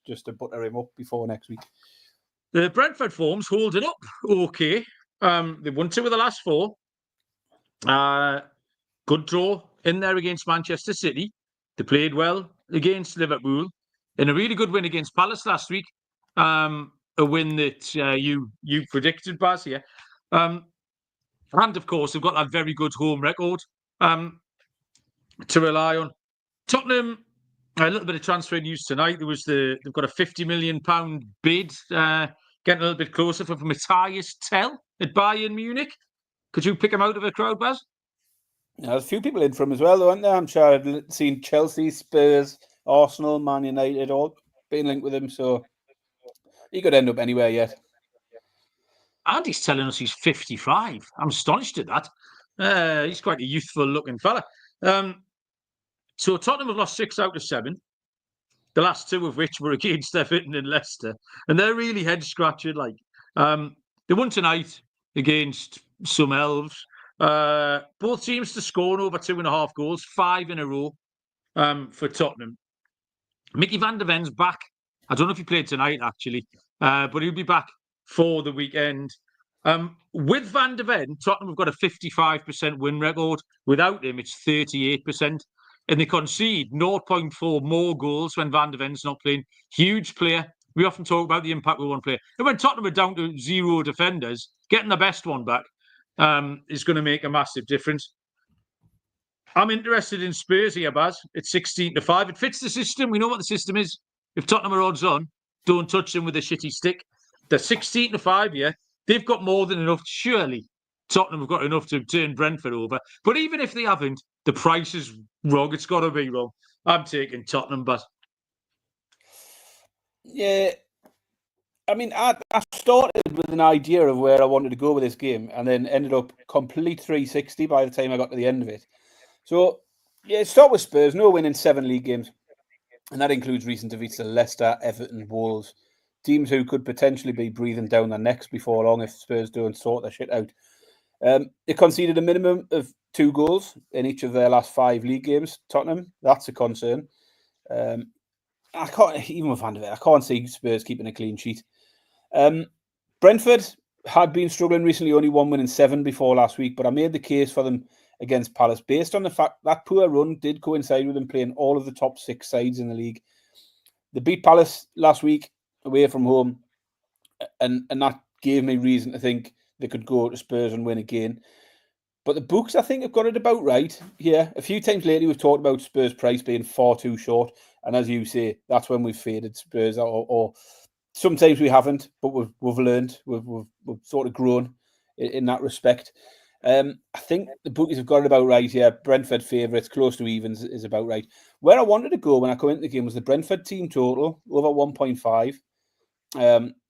just to butter him up before next week. The Brentford form's holding up okay. They won 2 of the last 4. Good draw in there against Manchester City. They played well against Liverpool. And a really good win against Palace last week. A win that you predicted, Baz, yeah. And, of course, they've got that very good home record to rely on. Tottenham, a little bit of transfer news tonight. They've got a £50 million bid, getting a little bit closer for Matthias Tell at Bayern Munich. Could you pick him out of a crowd, Baz? Yeah, there's a few people in from as well, though, aren't there? I'm sure I've seen Chelsea, Spurs, Arsenal, Man United all being linked with him, so he could end up anywhere yet. Andy's telling us he's 55. I'm astonished at that. He's quite a youthful-looking fella. So Tottenham have lost 6 out of 7, the last 2 of which were against Everton and Leicester, and they're really head-scratching. They won tonight against some elves. Both teams to score over 2.5 goals, 5 in a row for Tottenham. Mickey van der Ven's back. I don't know if he played tonight, actually, but he'll be back for the weekend. With Van der Ven, Tottenham have got a 55% win record. Without him, it's 38%. And they concede 0.4 more goals when Van der Ven's not playing. Huge player. We often talk about the impact with one player. And when Tottenham are down to 0 defenders, getting the best one back is going to make a massive difference. I'm interested in Spurs here, Baz. It's 16-5. It fits the system. We know what the system is. If Tottenham are odds on, don't touch them with a shitty stick. They're 16-5 here. They've got more than enough. Surely Tottenham have got enough to turn Brentford over. But even if they haven't, the price is wrong. It's got to be wrong. I'm taking Tottenham, Baz. Yeah. I mean, I started with an idea of where I wanted to go with this game and then ended up complete 360 by the time I got to the end of it. So Yeah, start with Spurs. No win in 7 league games. And that includes recent defeats to Leicester, Everton, Wolves. Teams who could potentially be breathing down their necks before long if Spurs don't sort their shit out. They conceded a minimum of 2 goals in each of their last 5 league games. Tottenham, that's a concern. I can't, even with Van der Beek, I can't see Spurs keeping a clean sheet. Brentford had been struggling recently, only 1 win in 7 before last week, but I made the case for them against Palace based on the fact that poor run did coincide with them playing all of the top 6 sides in the league. They beat Palace last week away from home, and that gave me reason to think they could go to Spurs and win again. But the books, I think, have got it about right here. A few times lately, we've talked about Spurs' price being far too short. And as you say, that's when we've faded Spurs, or sometimes we haven't, but we've learned, we've sort of grown in that respect. I think the bookies have got it about right here. Brentford favourites, close to evens, is about right. Where I wanted to go when I come into the game was the Brentford team total, over 1.5.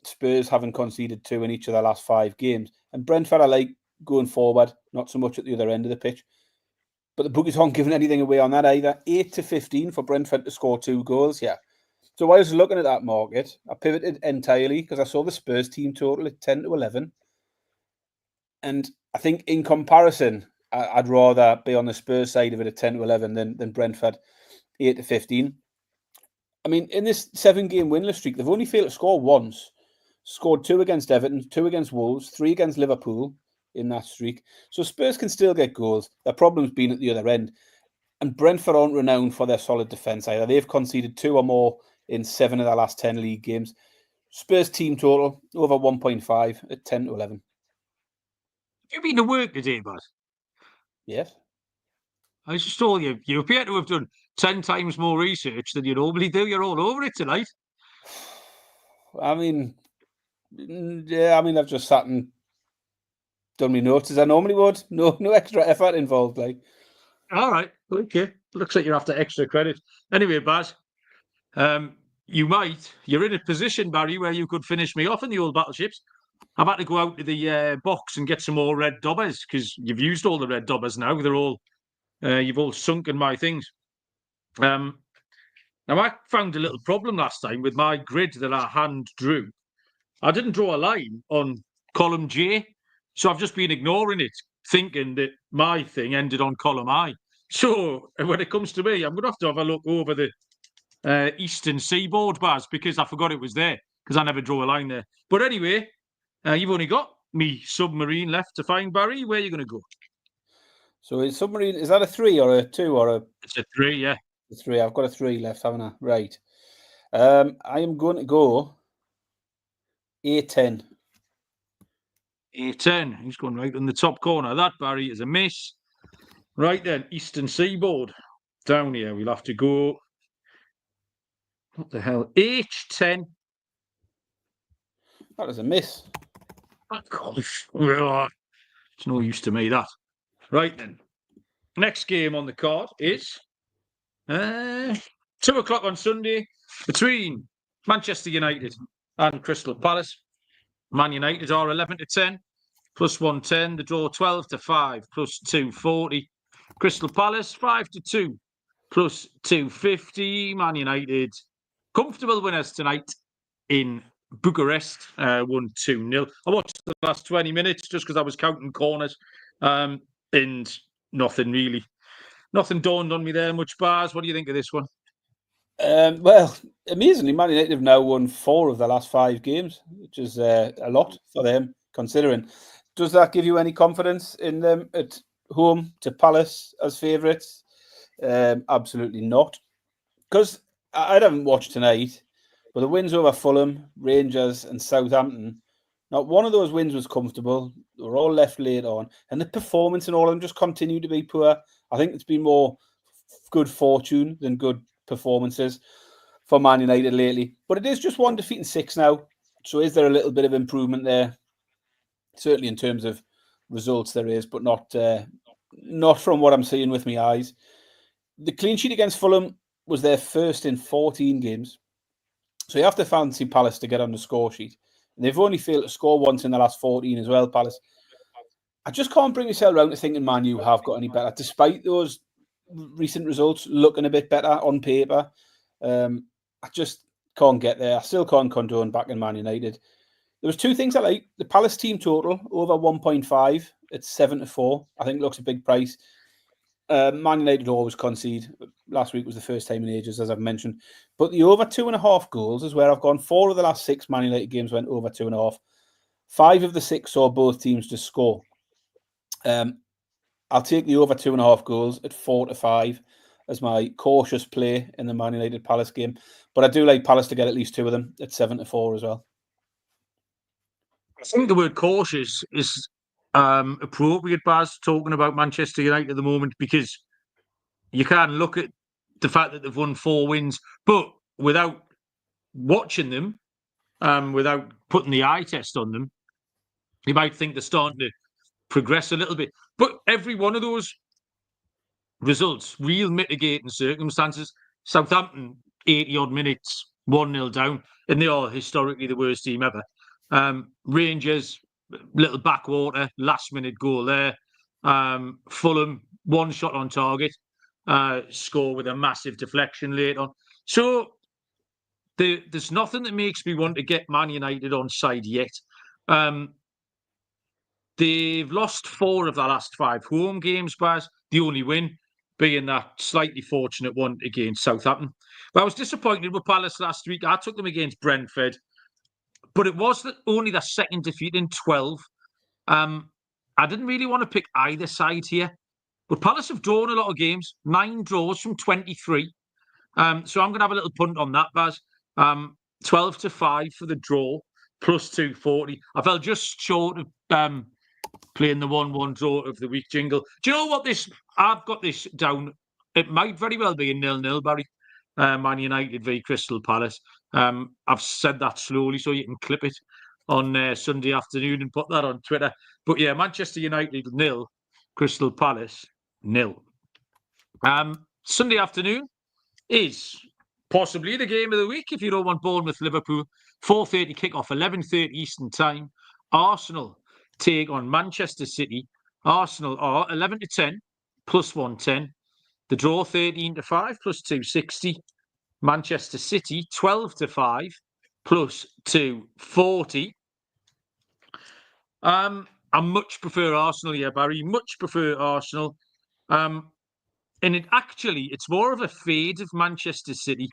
Spurs haven't conceded 2 in each of their last 5 games. And Brentford, I like going forward, not so much at the other end of the pitch. But the bookies aren't giving anything away on that either. 8-15 for Brentford to score 2 goals. Yeah. So while I was looking at that market, I pivoted entirely because I saw the Spurs team total at 10-11. And I think in comparison, I'd rather be on the Spurs side of it at 10-11 than Brentford 8-15. I mean, in this 7-game winless streak, they've only failed to score once. Scored 2 against Everton, 2 against Wolves, 3 against Liverpool in that streak. So Spurs can still get goals. Their problem's been at the other end. And Brentford aren't renowned for their solid defence either. They've conceded 2 or more in 7 of their last 10 league games. Spurs team total, over 1.5 at 10-11. Have you been to work today, bud? Yes. I just told you, you appear to have done 10 times more research than you normally do. You're all over it tonight. I mean, yeah, I've just sat and done my notes as I normally would. No extra effort involved, like. All right, okay. Looks like you're after extra credit. Anyway, Baz, you're in a position, Barry, where you could finish me off in the old battleships. I've had to go out to the box and get some more red dobbers because you've used all the red dobbers now. They're all, you've all sunken my things. Now, I found a little problem last time with my grid that I hand drew. I didn't draw a line on column J, so I've just been ignoring it, thinking that my thing ended on column I. So when it comes to me, I'm going to have a look over the eastern seaboard, Baz, because I forgot it was there, because I never draw a line there. But anyway, you've only got me submarine left to find, Barry. Where are you going to go? So is submarine, is that a 3 or a 2 or a... It's a 3, yeah. A 3. I've got a 3 left, haven't I? Right. I am going to go A10. A10. He's going right in the top corner. That, Barry, is a miss. Right then, eastern seaboard. Down here, we'll have to go... What the hell? H10. That is a miss. It's no use to me, that. Right then. Next game on the card is 2 o'clock on Sunday between Manchester United and Crystal Palace. Man United are 11-10, plus 110. The draw 12-5, plus 240. Crystal Palace 5-2, plus 250. Man United comfortable winners tonight in Bucharest, 1-2-0. I watched the last 20 minutes just because I was counting corners, and nothing dawned on me there much. Bars, what do you think of this one? Well, amazingly, Man United have now won 4 of the last 5 games, which is a lot for them, considering. Does that give you any confidence in them at home to Palace as favourites? Absolutely not. Because I haven't watched tonight, but the wins over Fulham, Rangers and Southampton, not one of those wins was comfortable. They were all left late on. And the performance in all of them just continue to be poor. I think it's been more good fortune than good performances for Man United lately. But it is just 1 defeat and 6 now. So is there a little bit of improvement there? Certainly in terms of results there is, but not from what I'm seeing with my eyes. The clean sheet against Fulham was their first in 14 games. So you have to fancy Palace to get on the score sheet. And they've only failed to score once in the last 14 as well, Palace. I just can't bring myself around to thinking Man U have got any better, despite those recent results looking a bit better on paper. I just can't get there. I still can't condone backing Man United. There was two things I like. The Palace team total over 1.5 at 7-4. I think looks a big price. Man United always concede. Last week was the first time in ages, as I've mentioned. But the over 2.5 goals is where I've gone. 4 of the last 6 Man United games went over 2.5. 5 of the 6 saw both teams to score. I'll take the over 2.5 goals at 4-5 as my cautious play in the Man United Palace game. But I do like Palace to get at least 2 of them at 7-4 as well. I think the word cautious is appropriate, Baz, talking about Manchester United at the moment, because you can look at the fact that they've won 4 wins, but without watching them, without putting the eye test on them, you might think they're starting to progress a little bit. But every one of those results, real mitigating circumstances. Southampton, 80-odd minutes, 1-0 down, and they are historically the worst team ever. Rangers, little backwater, last-minute goal there. Fulham, 1 shot on target, score with a massive deflection late on. So there's nothing that makes me want to get Man United on side yet. They've lost 4 of their last 5 home games, Baz. The only win being that slightly fortunate one against Southampton. But I was disappointed with Palace last week. I took them against Brentford, but it was only their second defeat in 12. I didn't really want to pick either side here, but Palace have drawn a lot of games, 9 draws from 23. So I'm going to have a little punt on that, Baz. 12-5 for the draw, plus 240. I felt just short of playing the 1-1 draw of the week jingle. Do you know what this? I've got this down. It might very well be a 0-0, Barry. Man United v Crystal Palace. I've said that slowly so you can clip it on Sunday afternoon and put that on Twitter. But yeah, Manchester United 0, Crystal Palace 0. Sunday afternoon is possibly the game of the week if you don't want Bournemouth Liverpool. 4:30 kickoff, 11:30 Eastern Time. Arsenal take on Manchester City. Arsenal are 11-10, plus 110. The draw 13-5, plus 260. Manchester City 12-5, plus 240. I much prefer Arsenal here, Barry. Much prefer Arsenal. And it's more of a fade of Manchester City.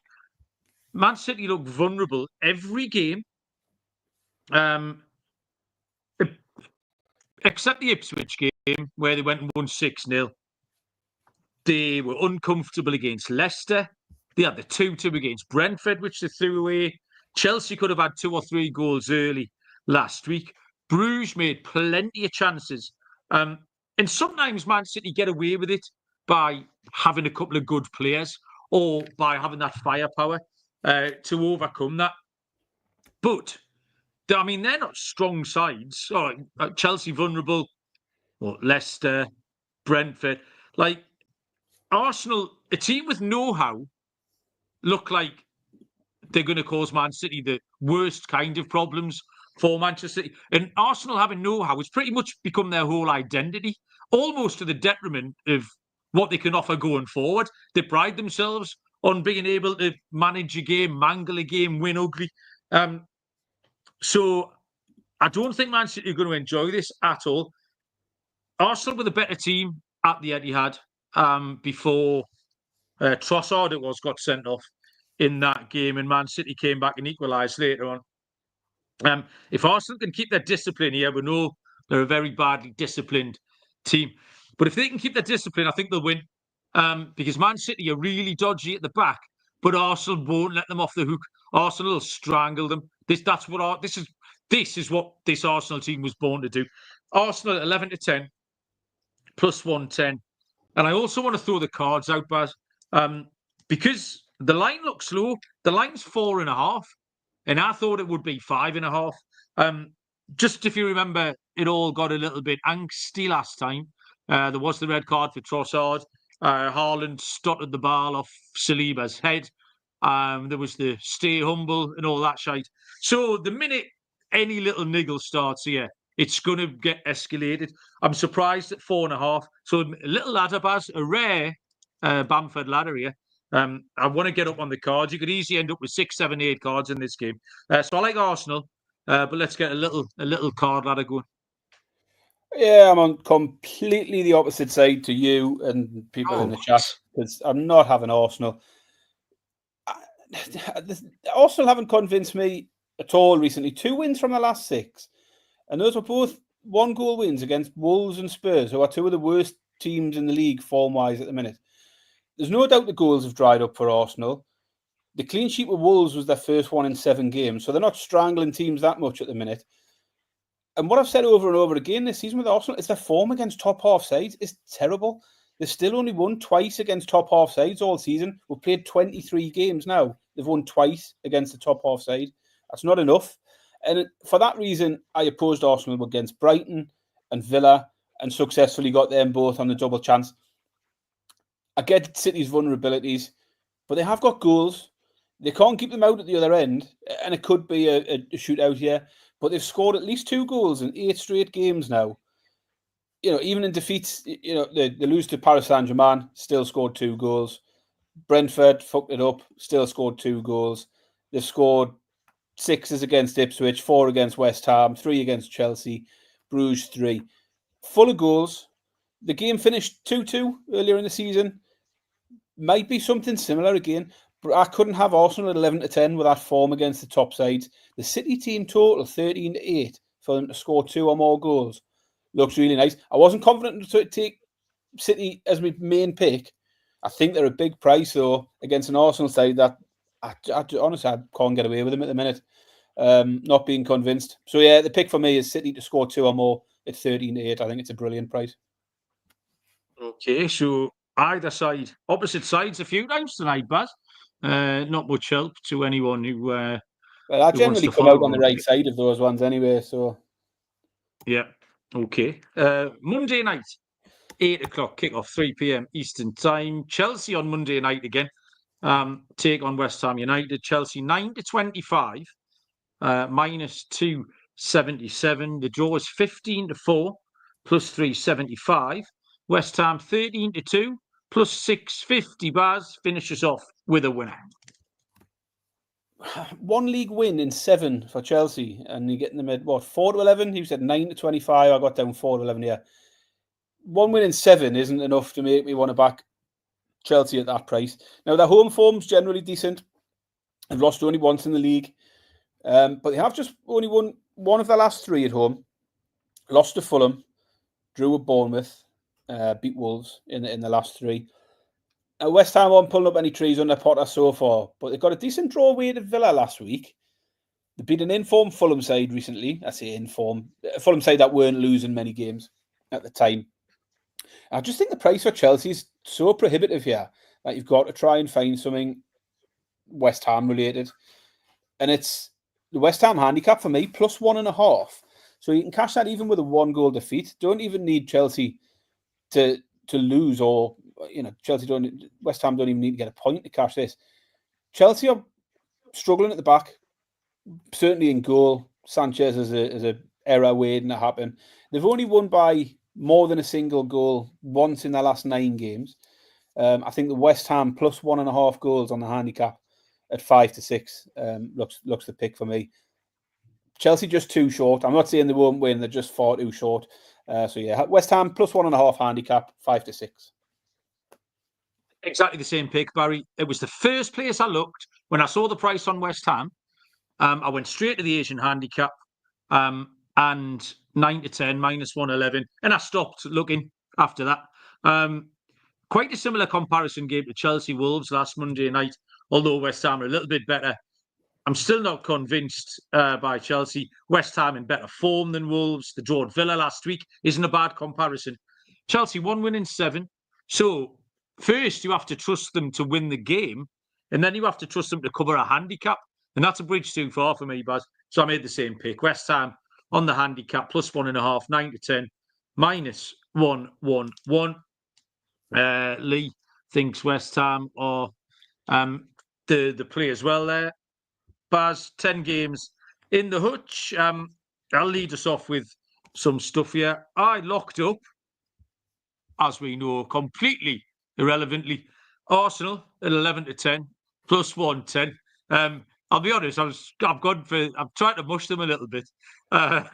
Man City look vulnerable every game. Except the Ipswich game, where they went and won 6-0. They were uncomfortable against Leicester. They had the 2-2 against Brentford, which they threw away. Chelsea could have had 2 or 3 goals early last week. Bruges made plenty of chances. And sometimes Man City get away with it by having a couple of good players or by having that firepower to overcome that. But I mean, they're not strong sides. Chelsea vulnerable, or Leicester, Brentford. Like Arsenal, a team with know-how, look like they're going to cause Man City the worst kind of problems for Manchester City. And Arsenal having know-how, it's pretty much become their whole identity, almost to the detriment of what they can offer going forward. They pride themselves on being able to manage a game, mangle a game, win ugly. So I don't think Man City are going to enjoy this at all. Arsenal were the better team at the Etihad before Trossard got sent off in that game, and Man City came back and equalised later on. If Arsenal can keep their discipline here, we know they're a very badly disciplined team. But if they can keep their discipline, I think they'll win. Because Man City are really dodgy at the back, but Arsenal won't let them off the hook. Arsenal will strangle them. This is what this Arsenal team was born to do. Arsenal at 11-10, plus 110. And I also want to throw the cards out, Baz, because the line looks low. The line's 4.5, and I thought it would be 5.5. Just if you remember, it all got a little bit angsty last time. There was the red card for Trossard. Haaland stuttered the ball off Saliba's head. There was the stay humble and all that shite. So the minute any little niggle starts here, it's going to get escalated. I'm surprised at 4.5. So a little ladder, Baz, a rare Bamford ladder here. I want to get up on the cards. You could easily end up with 6, 7, 8 cards in this game. So I like Arsenal, but let's get a little card ladder going. Yeah, I'm on completely the opposite side to you and people in the chat because I'm not having Arsenal. Arsenal haven't convinced me at all recently. 2 wins from the last 6, and those were both 1-goal wins against Wolves and Spurs, who are 2 of the worst teams in the league form-wise at the minute. There's no doubt the goals have dried up for Arsenal. The clean sheet with Wolves was their first one in 7 games, so they're not strangling teams that much at the minute. And what I've said over and over again this season with Arsenal is their form against top half sides is terrible. They've still only won twice against top half sides all season. We've played 23 games now. They've won twice against the top half side. That's not enough. And for that reason, I opposed Arsenal against Brighton and Villa and successfully got them both on the double chance. I get City's vulnerabilities, but they have got goals. They can't keep them out at the other end, and it could be a shootout here. But they've scored at least 2 goals in 8 straight games now. Even in defeats, they lose to Paris Saint-Germain, still scored 2 goals. Brentford fucked it up, still scored 2 goals. They've scored 6s against Ipswich, 4 against West Ham, 3 against Chelsea, Bruges 3. Full of goals. The game finished 2-2 earlier in the season. Might be something similar again. But I couldn't have Arsenal at 11-10 with that form against the top sides. The City team total 13-8 for them to score 2 or more goals. Looks really nice. I wasn't confident to take City as my main pick. I think they're a big price, though, against an Arsenal side that I honestly I can't get away with them at the minute. Not being convinced. So, yeah, the pick for me is City to score 2 or more at 13-8. I think it's a brilliant price. Okay, so either side, opposite sides a few times tonight, Baz. Not much help to anyone who. Well, I generally come out on the right side of those ones anyway. So, yeah, okay. Monday night, 8 o'clock kickoff, 3 p.m. Eastern time. Chelsea on Monday night again. Take on West Ham United. Chelsea 9-25, minus 277. The draw is 15-4, plus 375. West Ham 13-2, plus 650. Baz finishes off with a winner. 1 league win in 7 for Chelsea, and you're getting them at what, 4-11? You said 9-25. I got down 4-11 here. 1 win in 7 isn't enough to make me want to back Chelsea at that price. Now, their home form's generally decent. They've lost only once in the league, but they have just only won 1 of their last 3 at home. Lost to Fulham, drew with Bournemouth, beat Wolves in the last 3. West Ham aren't pulling up any trees under Potter so far, but they've got a decent draw away to Villa last week. They beat an in-form Fulham side recently. I say in-form. A Fulham side that weren't losing many games at the time. I just think the price for Chelsea is so prohibitive here that you've got to try and find something West Ham related. And it's the West Ham handicap for me, plus 1.5. So you can cash that even with a 1-goal defeat. Don't even need Chelsea to lose, or West Ham don't even need to get a point to cash this. Chelsea are struggling at the back, certainly in goal. Sanchez is a error waiting to happen. They've only won by more than a single goal once in their last 9 games. I think the West Ham plus 1.5 goals on the handicap at 5-6 looks the pick for me. Chelsea just too short. I'm not saying they won't win; they're just far too short. So yeah, West Ham plus 1.5 handicap, 5-6. Exactly the same pick, Barry. It was the first place I looked when I saw the price on West Ham. I went straight to the Asian handicap, and 9-10 minus 111, and I stopped looking after that. Quite a similar comparison game to Chelsea Wolves last Monday night, although West Ham are a little bit better. I'm still not convinced by Chelsea. West Ham in better form than Wolves. The draw at Villa last week isn't a bad comparison. Chelsea 1 win in 7. So first you have to trust them to win the game, and then you have to trust them to cover a handicap. And that's a bridge too far for me, Baz. So I made the same pick. West Ham on the handicap, plus 1.5, 9-10, minus 111. Lee thinks West Ham are the play as well there. Baz, 10 games in the hutch. I'll lead us off with some stuff here. I locked up, as we know, completely irrelevantly, Arsenal at 11-10, plus 110. I'll be honest, I've tried to mush them a little bit,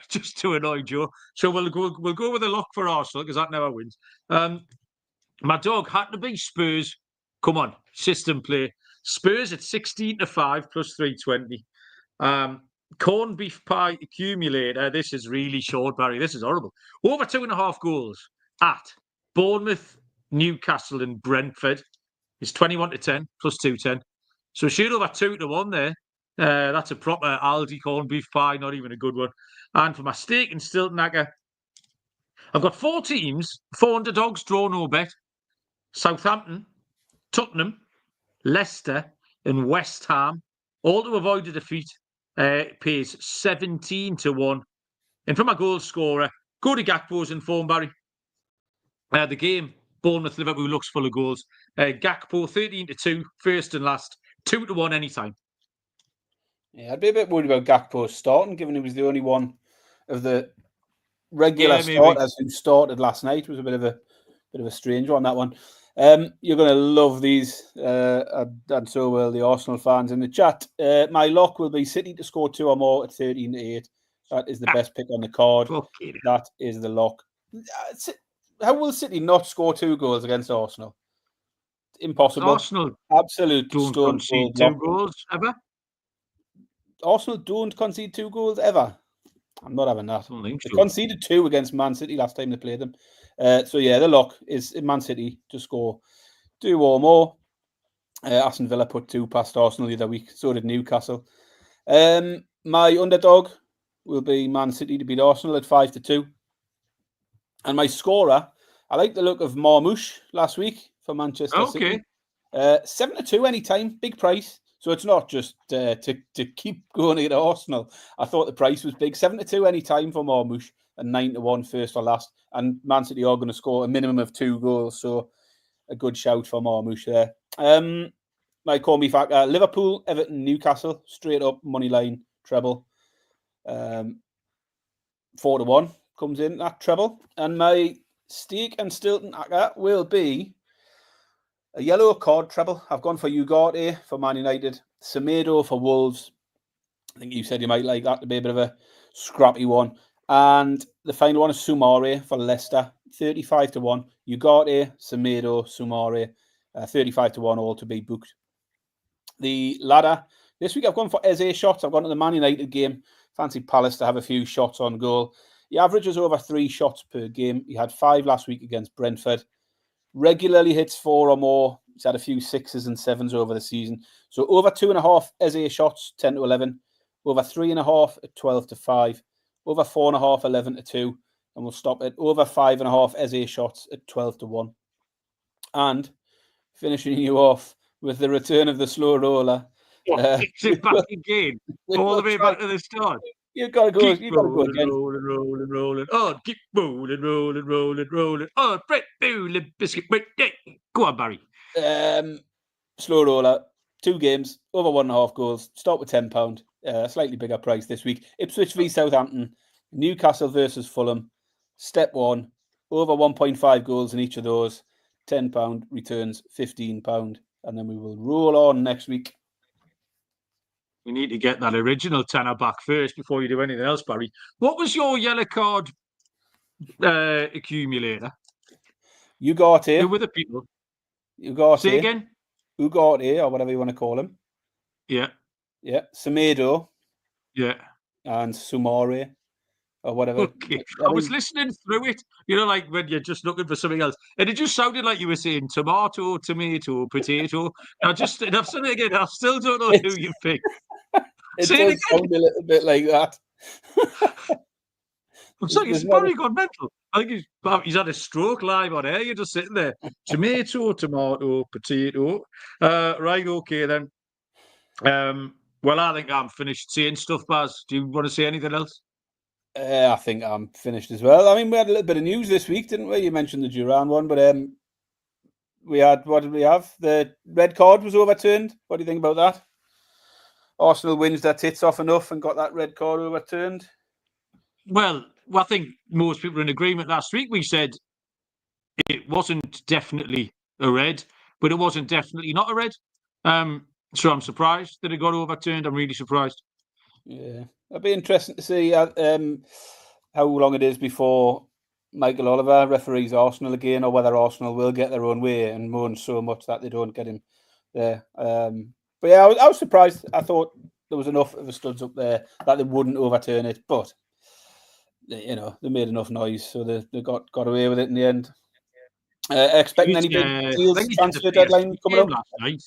just to annoy Joe. So we'll go with a lock for Arsenal because that never wins. My dog had to be Spurs. Come on, system play. Spurs at 16-5 plus 320. Corned beef pie accumulator. This is really short, Barry. This is horrible. Over 2.5 goals at Bournemouth, Newcastle, and Brentford. It's 21-10 plus 210. So shoot over 2-1 there. That's a proper Aldi corned beef pie, not even a good one. And for my steak and Stiltonacker, I've got 4 teams, 4 underdogs, draw no bet. Southampton, Tottenham, Leicester, and West Ham, all to avoid a defeat. Pays 17-1. And for my goal scorer, go to Gakpo's in form, Barry. The game, Bournemouth-Liverpool, looks full of goals. Gakpo, 13-2, first and last, 2-1 anytime. Yeah, I'd be a bit worried about Gakpo starting, given he was the only one of the regular starters who started last night. It was a bit of a strange one, that one. You're going to love these, and so will the Arsenal fans in the chat. My lock will be City to score 2 or more at 13-8. That is the best pick on the card. Okay. That is the lock. How will City not score 2 goals against Arsenal? Impossible. Arsenal absolute don't stone concede cold 2 goals ever. Arsenal don't concede 2 goals ever. I'm not having that. They conceded 2 against Man City last time they played them. So yeah, the lock is Man City to score 2 or more. Aston Villa put 2 past Arsenal the other week. So did Newcastle. My underdog will be Man City to beat Arsenal at 5-2. And my scorer, I like the look of Marmoush last week for Manchester City. 7-2 anytime, big price. So it's not just to keep going at Arsenal. I thought the price was big. 7-2 anytime for Marmoush and 9-1 first or last. And Man City are going to score a minimum of 2 goals. So a good shout for Marmoush there. My call me factor, Liverpool, Everton, Newcastle, straight up money line treble. 4-1 comes in that treble. And my steak and Stiltonacker will be a yellow card treble. I've gone for Ugarte for Man United, Semedo for Wolves. I think you said you might like that to be a bit of a scrappy one. And the final one is Soumare for Leicester, 35-1. Ugarte, Semedo, Soumare, 35-1 all to be booked. The ladder, this week I've gone for Eze shots. I've gone to the Man United game. Fancy Palace to have a few shots on goal. He averages over 3 shots per game. He had 5 last week against Brentford. Regularly hits 4 or more. He's had a few 6s and 7s over the season. So over 2.5 Eze shots, 10-11. Over 3.5 at 12-5. Over 4.5, 11-2. And we'll stop at over 5.5 Eze shots at 12-1. And finishing you off with the return of the slow roller. Kicks it back again. All the way back to the start. You've got to go. Keep rolling. Oh, keep rolling. Oh, bread, bowling, biscuit, bread. Go on, Barry. Slow roller. 2 games, over 1.5 goals. Start with £10. Slightly bigger price this week. Ipswich v Southampton. Newcastle versus Fulham. Step 1. Over 1.5 goals in each of those. £10 returns £15. And then we will roll on next week. We need to get that original tenner back first before you do anything else, Barry. What was your yellow card accumulator? Ugarte. Who were the people? Ugarte. Say again? Ugarte, or whatever you want to call him. Yeah. Yeah. Semedo. Yeah. And Soumare, or whatever. Okay. I was listening through it, you know, like when you're just looking for something else. And it just sounded like you were saying tomato, potato. I've said it again. I still don't know who you picked. It does sound a little bit like that. It's like it's probably gone mental. I think he's had a stroke live on air. You're just sitting there. Tomato, potato. Right, okay then. Well, I think I'm finished saying stuff, Baz. Do you want to say anything else? I think I'm finished as well. I mean, we had a little bit of news this week, didn't we? You mentioned the Duran one, but we had, what did we have? The red card was overturned. What do you think about that? Arsenal wins their tits off enough and got that red card overturned. Well, I think most people were in agreement last week. We said it wasn't definitely a red, but it wasn't definitely not a red. So I'm surprised that it got overturned. I'm really surprised. Yeah, it'd be interesting to see how long it is before Michael Oliver referees Arsenal again, or whether Arsenal will get their own way and moan so much that they don't get him there. But yeah, I was surprised. I thought there was enough of the studs up there that they wouldn't overturn it, but they made enough noise, so they got away with it in the end. Expecting any big I deals, think he did transfer the deadline PSG coming game up? last night,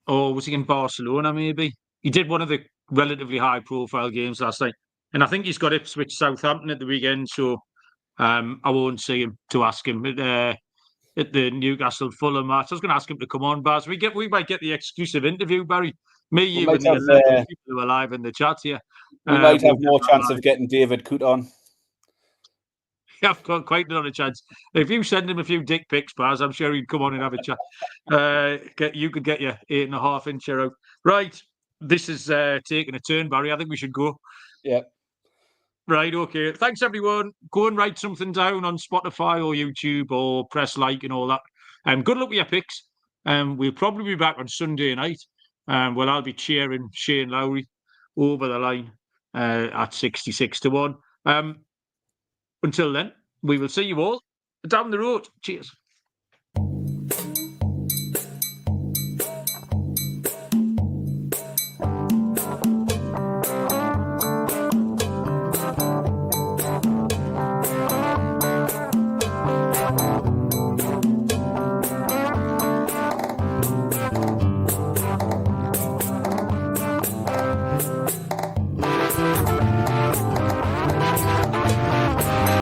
or was he in Barcelona? Maybe he did one of the relatively high-profile games last night, and I think he's got Ipswich Southampton at the weekend. So I won't see him to ask him at the Newcastle Fulham match. I was going to ask him to come on, Baz. We might get the exclusive interview, Barry. Me, We you, might and the have 11 people who are live in the chat here. we might We'll have get more that chance live. of getting David Coote on. I've got quite another chance. If you send him a few dick pics, Baz, I'm sure he'd come on and have a chat. You could get your 8.5-inch out. Right, this is taking a turn, Barry. I think we should go. Yeah. Right, okay. Thanks, everyone. Go and write something down on Spotify or YouTube or press like and all that. Good luck with your picks. We'll probably be back on Sunday night. Well, I'll be cheering Shane Lowry over the line at 66-1. Until then, we will see you all down the road. Cheers.